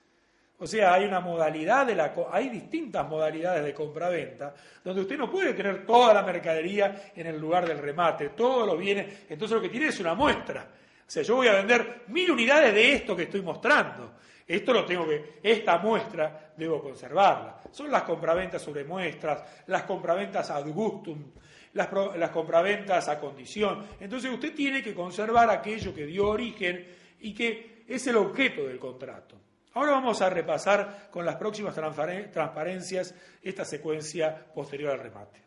O sea, hay distintas modalidades de compraventa, donde usted no puede tener toda la mercadería en el lugar del remate, todos los bienes, entonces lo que tiene es una muestra. O sea, yo voy a vender 1000 unidades de esto que estoy mostrando. Esta muestra debo conservarla. Son las compraventas sobre muestras, las compraventas ad gustum, las compraventas a condición. Entonces usted tiene que conservar aquello que dio origen y que es el objeto del contrato. Ahora vamos a repasar con las próximas transparencias esta secuencia posterior al remate.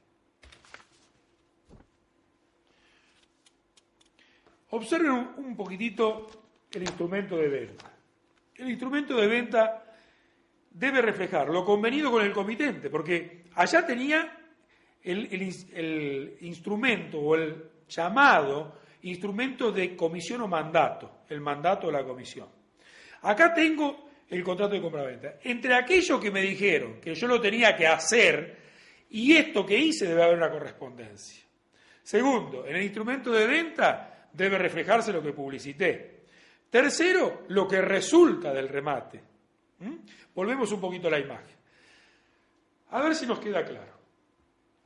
Observen un poquitito el instrumento de venta. El instrumento de venta debe reflejar lo convenido con el comitente, porque allá tenía el instrumento o el llamado instrumento de comisión o mandato, el mandato de la comisión. Acá tengo el contrato de compraventa. Entre aquello que me dijeron que yo lo tenía que hacer y esto que hice debe haber una correspondencia. Segundo, en el instrumento de venta debe reflejarse lo que publicité. Tercero, lo que resulta del remate. Volvemos un poquito a la imagen. A ver si nos queda claro.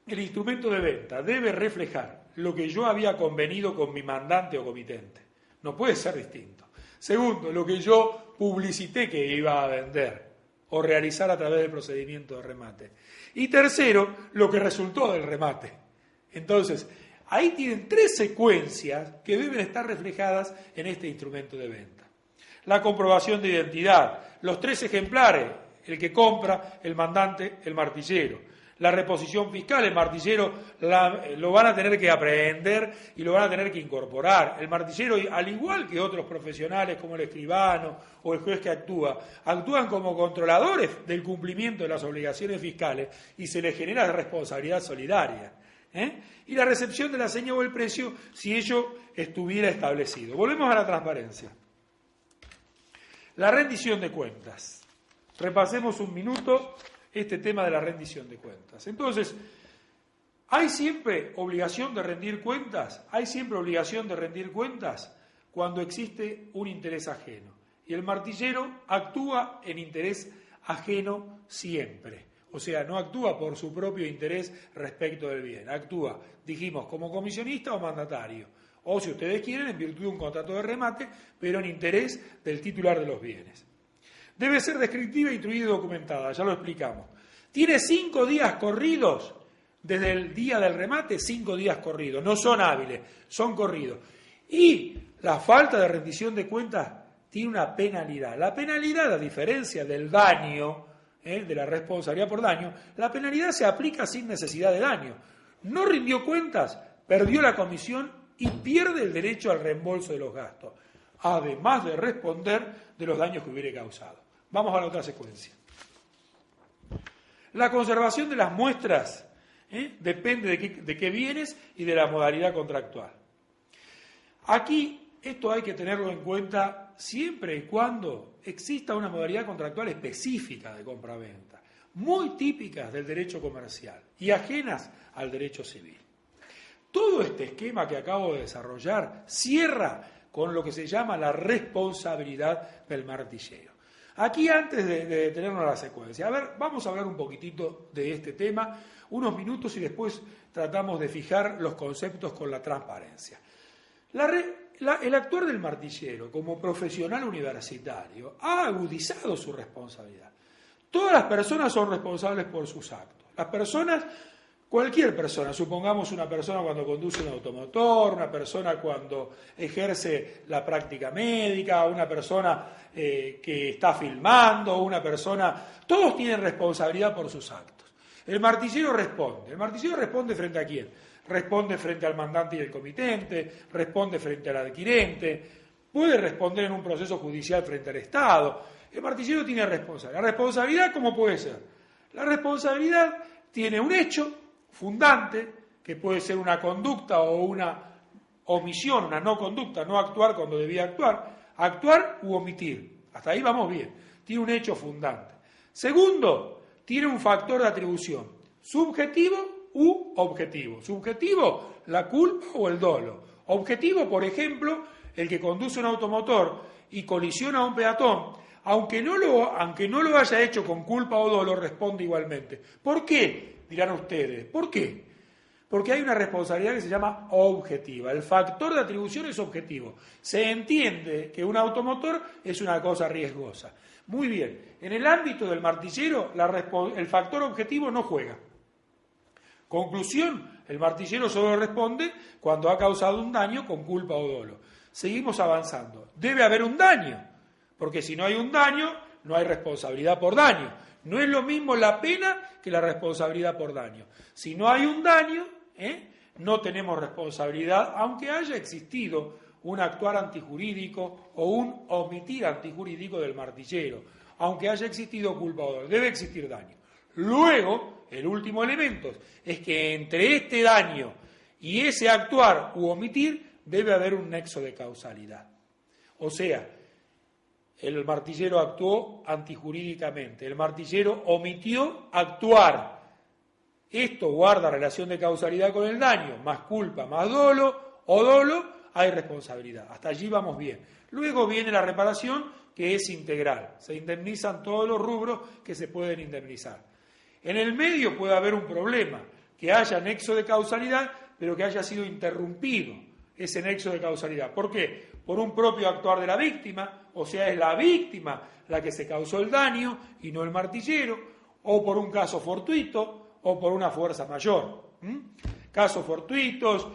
El instrumento de venta debe reflejar lo que yo había convenido con mi mandante o comitente. No puede ser distinto. Segundo, lo que yo publicité que iba a vender o realizar a través del procedimiento de remate. Y tercero, lo que resultó del remate. Entonces, Ahí tienen 3 secuencias que deben estar reflejadas en este instrumento de venta. La comprobación de identidad, los 3 ejemplares, el que compra, el mandante, el martillero. La reposición fiscal, el martillero lo van a tener que aprender y lo van a tener que incorporar. El martillero, al igual que otros profesionales como el escribano o el juez que actúan como controladores del cumplimiento de las obligaciones fiscales y se les genera responsabilidad solidaria. Y la recepción de la seña o el precio si ello estuviera establecido. Volvemos a la transparencia. La rendición de cuentas. Repasemos un minuto este tema de la rendición de cuentas. Entonces, ¿hay siempre obligación de rendir cuentas? ¿Hay siempre obligación de rendir cuentas cuando existe un interés ajeno? Y el martillero actúa en interés ajeno siempre. O sea, no actúa por su propio interés respecto del bien. Actúa, dijimos, como comisionista o mandatario. O, si ustedes quieren, en virtud de un contrato de remate, pero en interés del titular de los bienes. Debe ser descriptiva, instruida y documentada, ya lo explicamos. Tiene 5 días corridos, desde el día del remate, 5 días corridos. No son hábiles, son corridos. Y la falta de rendición de cuentas tiene una penalidad. La penalidad, a diferencia del daño, de la responsabilidad por daño, la penalidad se aplica sin necesidad de daño. No rindió cuentas, perdió la comisión y pierde el derecho al reembolso de los gastos, además de responder de los daños que hubiere causado. Vamos a la otra secuencia. La conservación de las muestras depende de qué bienes y de la modalidad contractual. Aquí esto hay que tenerlo en cuenta siempre y cuando exista una modalidad contractual específica de compraventa, muy típicas del derecho comercial y ajenas al derecho civil. Todo este esquema que acabo de desarrollar cierra con lo que se llama la responsabilidad del martillero. Aquí, antes de detenernos a la secuencia, vamos a hablar un poquitito de este tema, unos minutos, y después tratamos de fijar los conceptos con la transparencia. El actuar del martillero como profesional universitario ha agudizado su responsabilidad. Todas las personas son responsables por sus actos. Las personas, cualquier persona, supongamos una persona cuando conduce un automotor, una persona cuando ejerce la práctica médica, una persona que está filmando, una persona, todos tienen responsabilidad por sus actos. El martillero responde. ¿El martillero responde frente a quién? Responde frente al mandante y el comitente, responde frente al adquirente, puede responder en un proceso judicial frente al Estado. El martillero tiene responsabilidad. ¿La responsabilidad cómo puede ser? La responsabilidad tiene un hecho fundante, que puede ser una conducta o una omisión, una no conducta, no actuar cuando debía actuar u omitir. Hasta ahí vamos bien. Tiene un hecho fundante. Segundo, tiene un factor de atribución, subjetivo u objetivo. Subjetivo, la culpa o el dolo. Objetivo, por ejemplo, el que conduce un automotor y colisiona a un peatón, aunque no lo haya hecho con culpa o dolo, responde igualmente. ¿Por qué? Dirán ustedes. ¿Por qué? Porque hay una responsabilidad que se llama objetiva. El factor de atribución es objetivo. Se entiende que un automotor es una cosa riesgosa. Muy bien. En el ámbito del martillero, el factor objetivo no juega. Conclusión, el martillero solo responde cuando ha causado un daño con culpa o dolo. Seguimos avanzando. Debe haber un daño, porque si no hay un daño, no hay responsabilidad por daño. No es lo mismo la pena que la responsabilidad por daño. Si no hay un daño, no tenemos responsabilidad, aunque haya existido un actuar antijurídico o un omitir antijurídico del martillero, aunque haya existido culpa o dolo. Debe existir daño. Luego, el último elemento es que entre este daño y ese actuar u omitir debe haber un nexo de causalidad. O sea, el martillero actuó antijurídicamente, el martillero omitió actuar. Esto guarda relación de causalidad con el daño, más culpa, más dolo, o dolo, hay responsabilidad. Hasta allí vamos bien. Luego viene la reparación, que es integral. Se indemnizan todos los rubros que se pueden indemnizar. En el medio puede haber un problema, que haya nexo de causalidad, pero que haya sido interrumpido ese nexo de causalidad. ¿Por qué? Por un propio actuar de la víctima, o sea, es la víctima la que se causó el daño y no el martillero, o por un caso fortuito, o por una fuerza mayor. Casos fortuitos,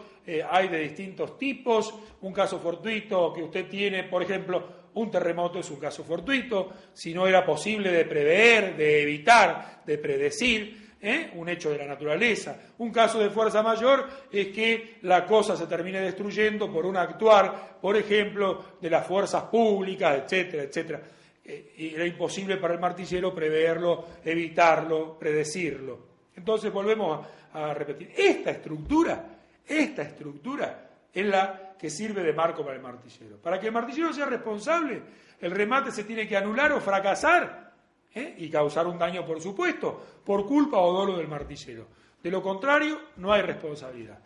hay de distintos tipos. Un caso fortuito que usted tiene, por ejemplo, un terremoto es un caso fortuito, si no era posible de prever, de evitar, de predecir, un hecho de la naturaleza. Un caso de fuerza mayor es que la cosa se termine destruyendo por un actuar, por ejemplo, de las fuerzas públicas, etcétera, etcétera. Y era imposible para el martillero preverlo, evitarlo, predecirlo. Entonces volvemos a repetir. Esta estructura es la que sirve de marco para el martillero. Para que el martillero sea responsable, el remate se tiene que anular o fracasar, y causar un daño, por supuesto, por culpa o dolo del martillero. De lo contrario, no hay responsabilidad.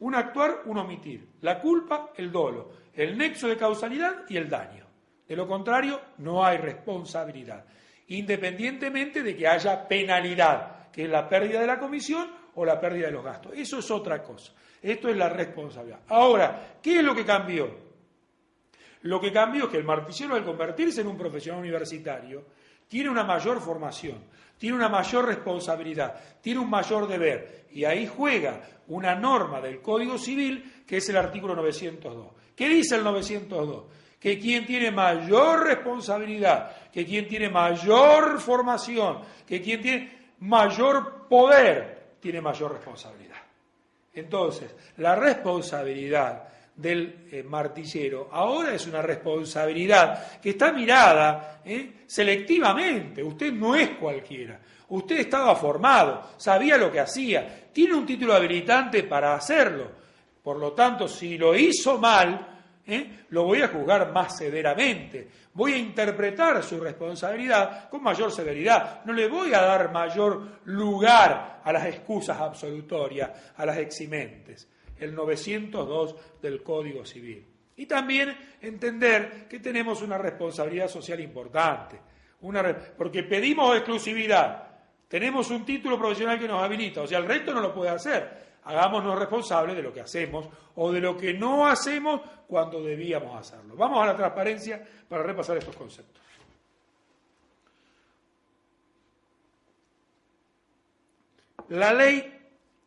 Un actuar, un omitir. La culpa, el dolo. El nexo de causalidad y el daño. De lo contrario, no hay responsabilidad. Independientemente de que haya penalidad, que es la pérdida de la comisión o la pérdida de los gastos. Eso es otra cosa. Esto es la responsabilidad. Ahora, ¿qué es lo que cambió? Lo que cambió es que el martillero, al convertirse en un profesional universitario, tiene una mayor formación, tiene una mayor responsabilidad, tiene un mayor deber. Y ahí juega una norma del Código Civil, que es el artículo 902. ¿Qué dice el 902? Que quien tiene mayor responsabilidad, que quien tiene mayor formación, que quien tiene mayor poder, tiene mayor responsabilidad. Entonces, la responsabilidad del martillero ahora es una responsabilidad que está mirada selectivamente. Usted no es cualquiera. Usted estaba formado, sabía lo que hacía, tiene un título habilitante para hacerlo. Por lo tanto, si lo hizo mal, lo voy a juzgar más severamente. Voy a interpretar su responsabilidad con mayor severidad. No le voy a dar mayor lugar a las excusas absolutorias, a las eximentes. El 902 del Código Civil. Y también entender que tenemos una responsabilidad social importante. Porque pedimos exclusividad. Tenemos un título profesional que nos habilita. O sea, el resto no lo puede hacer. Hagámonos responsables de lo que hacemos o de lo que no hacemos cuando debíamos hacerlo. Vamos a la transparencia para repasar estos conceptos. La ley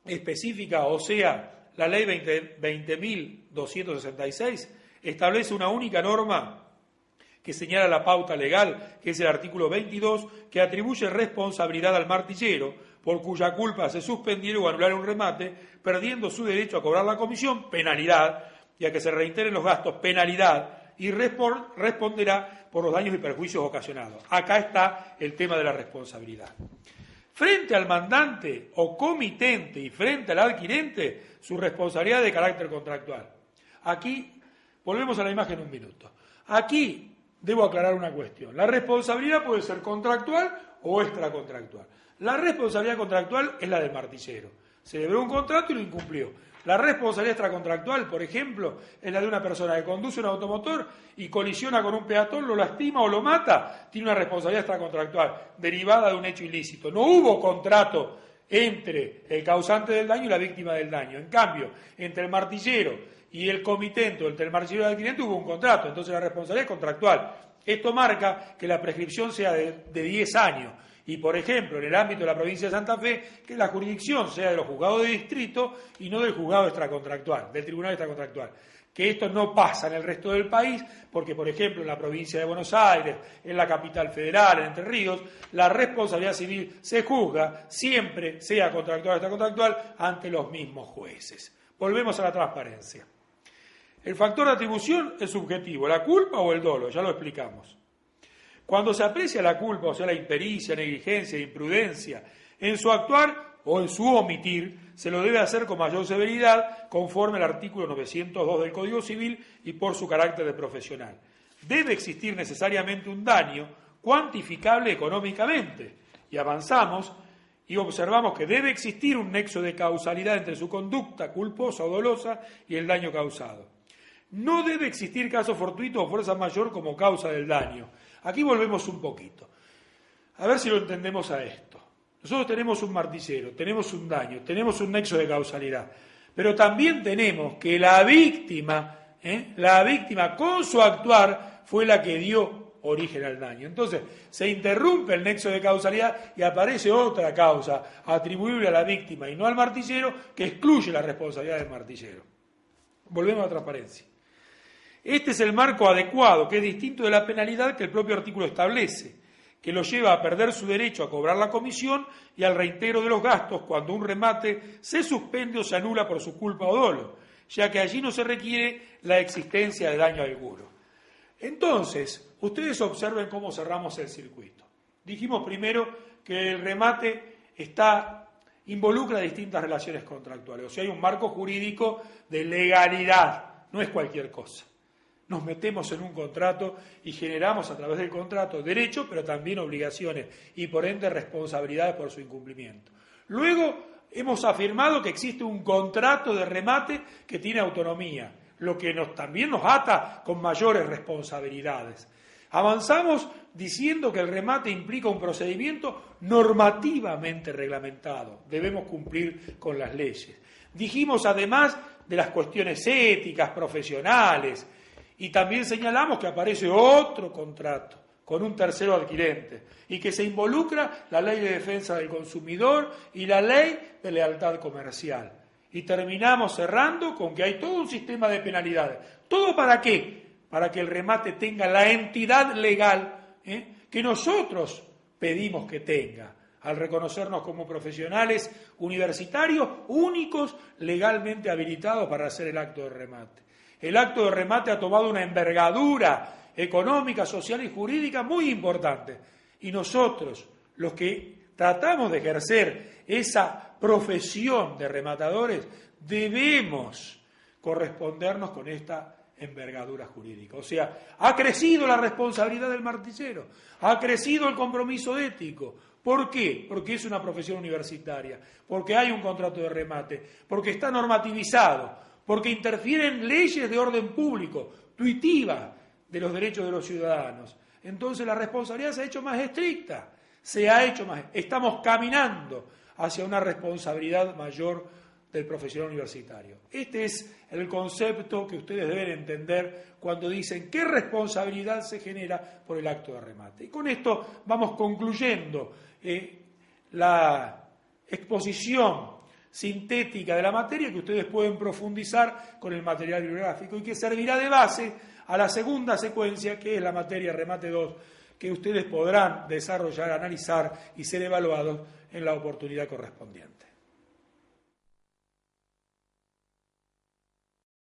específica, o sea, la ley 20.266, establece una única norma que señala la pauta legal, que es el artículo 22, que atribuye responsabilidad al martillero, por cuya culpa se suspendiera o anulara un remate, perdiendo su derecho a cobrar la comisión, penalidad, y a que se reiteren los gastos, penalidad, y responderá por los daños y perjuicios ocasionados. Acá está el tema de la responsabilidad. Frente al mandante o comitente y frente al adquirente, su responsabilidad es de carácter contractual. Aquí, volvemos a la imagen un minuto. Aquí debo aclarar una cuestión. La responsabilidad puede ser contractual o extracontractual. La responsabilidad contractual es la del martillero. Celebró un contrato y lo incumplió. La responsabilidad extracontractual, por ejemplo, es la de una persona que conduce un automotor y colisiona con un peatón, lo lastima o lo mata, tiene una responsabilidad extracontractual derivada de un hecho ilícito. No hubo contrato entre el causante del daño y la víctima del daño. En cambio, entre el martillero y el comitente, entre el martillero y el adquirente hubo un contrato, entonces la responsabilidad es contractual. Esto marca que la prescripción sea de 10 años. Y, por ejemplo, en el ámbito de la provincia de Santa Fe, que la jurisdicción sea de los juzgados de distrito y no del juzgado extracontractual, del tribunal extracontractual. Que esto no pasa en el resto del país, porque, por ejemplo, en la provincia de Buenos Aires, en la capital federal, en Entre Ríos, la responsabilidad civil se juzga, siempre sea contractual o extracontractual, ante los mismos jueces. Volvemos a la transparencia. El factor de atribución es subjetivo, la culpa o el dolo, ya lo explicamos. Cuando se aprecia la culpa, o sea, la impericia, negligencia, imprudencia, en su actuar o en su omitir, se lo debe hacer con mayor severidad, conforme al artículo 902 del Código Civil y por su carácter de profesional. Debe existir necesariamente un daño cuantificable económicamente. Y avanzamos y observamos que debe existir un nexo de causalidad entre su conducta culposa o dolosa y el daño causado. No debe existir caso fortuito o fuerza mayor como causa del daño. Aquí volvemos un poquito. A ver si lo entendemos a esto. Nosotros tenemos un martillero, tenemos un daño, tenemos un nexo de causalidad, pero también tenemos que la víctima con su actuar fue la que dio origen al daño. Entonces, se interrumpe el nexo de causalidad y aparece otra causa atribuible a la víctima y no al martillero que excluye la responsabilidad del martillero. Volvemos a la transparencia. Este es el marco adecuado, que es distinto de la penalidad que el propio artículo establece, que lo lleva a perder su derecho a cobrar la comisión y al reintegro de los gastos cuando un remate se suspende o se anula por su culpa o dolo, ya que allí no se requiere la existencia de daño alguno. Entonces, ustedes observen cómo cerramos el circuito. Dijimos primero que el remate involucra distintas relaciones contractuales, o sea, hay un marco jurídico de legalidad, no es cualquier cosa. Nos metemos en un contrato y generamos a través del contrato derechos, pero también obligaciones y por ende responsabilidades por su incumplimiento. Luego hemos afirmado que existe un contrato de remate que tiene autonomía, lo que también nos ata con mayores responsabilidades. Avanzamos diciendo que el remate implica un procedimiento normativamente reglamentado, debemos cumplir con las leyes. Dijimos además de las cuestiones éticas, profesionales, y también señalamos que aparece otro contrato con un tercero adquirente y que se involucra la Ley de Defensa del Consumidor y la Ley de Lealtad Comercial. Y terminamos cerrando con que hay todo un sistema de penalidades. ¿Todo para qué? Para que el remate tenga la entidad legal que nosotros pedimos que tenga, al reconocernos como profesionales universitarios únicos legalmente habilitados para hacer el acto de remate. El acto de remate ha tomado una envergadura económica, social y jurídica muy importante. Y nosotros, los que tratamos de ejercer esa profesión de rematadores, debemos correspondernos con esta envergadura jurídica. O sea, ha crecido la responsabilidad del martillero, ha crecido el compromiso ético. ¿Por qué? Porque es una profesión universitaria, porque hay un contrato de remate, porque está normativizado, porque interfieren leyes de orden público, tuitiva de los derechos de los ciudadanos. Entonces la responsabilidad se ha hecho más estricta, estamos caminando hacia una responsabilidad mayor del profesional universitario. Este es el concepto que ustedes deben entender cuando dicen qué responsabilidad se genera por el acto de remate. Y con esto vamos concluyendo la exposición sintética de la materia que ustedes pueden profundizar con el material bibliográfico y que servirá de base a la segunda secuencia, que es la materia Remate 2, que ustedes podrán desarrollar, analizar y ser evaluados en la oportunidad correspondiente.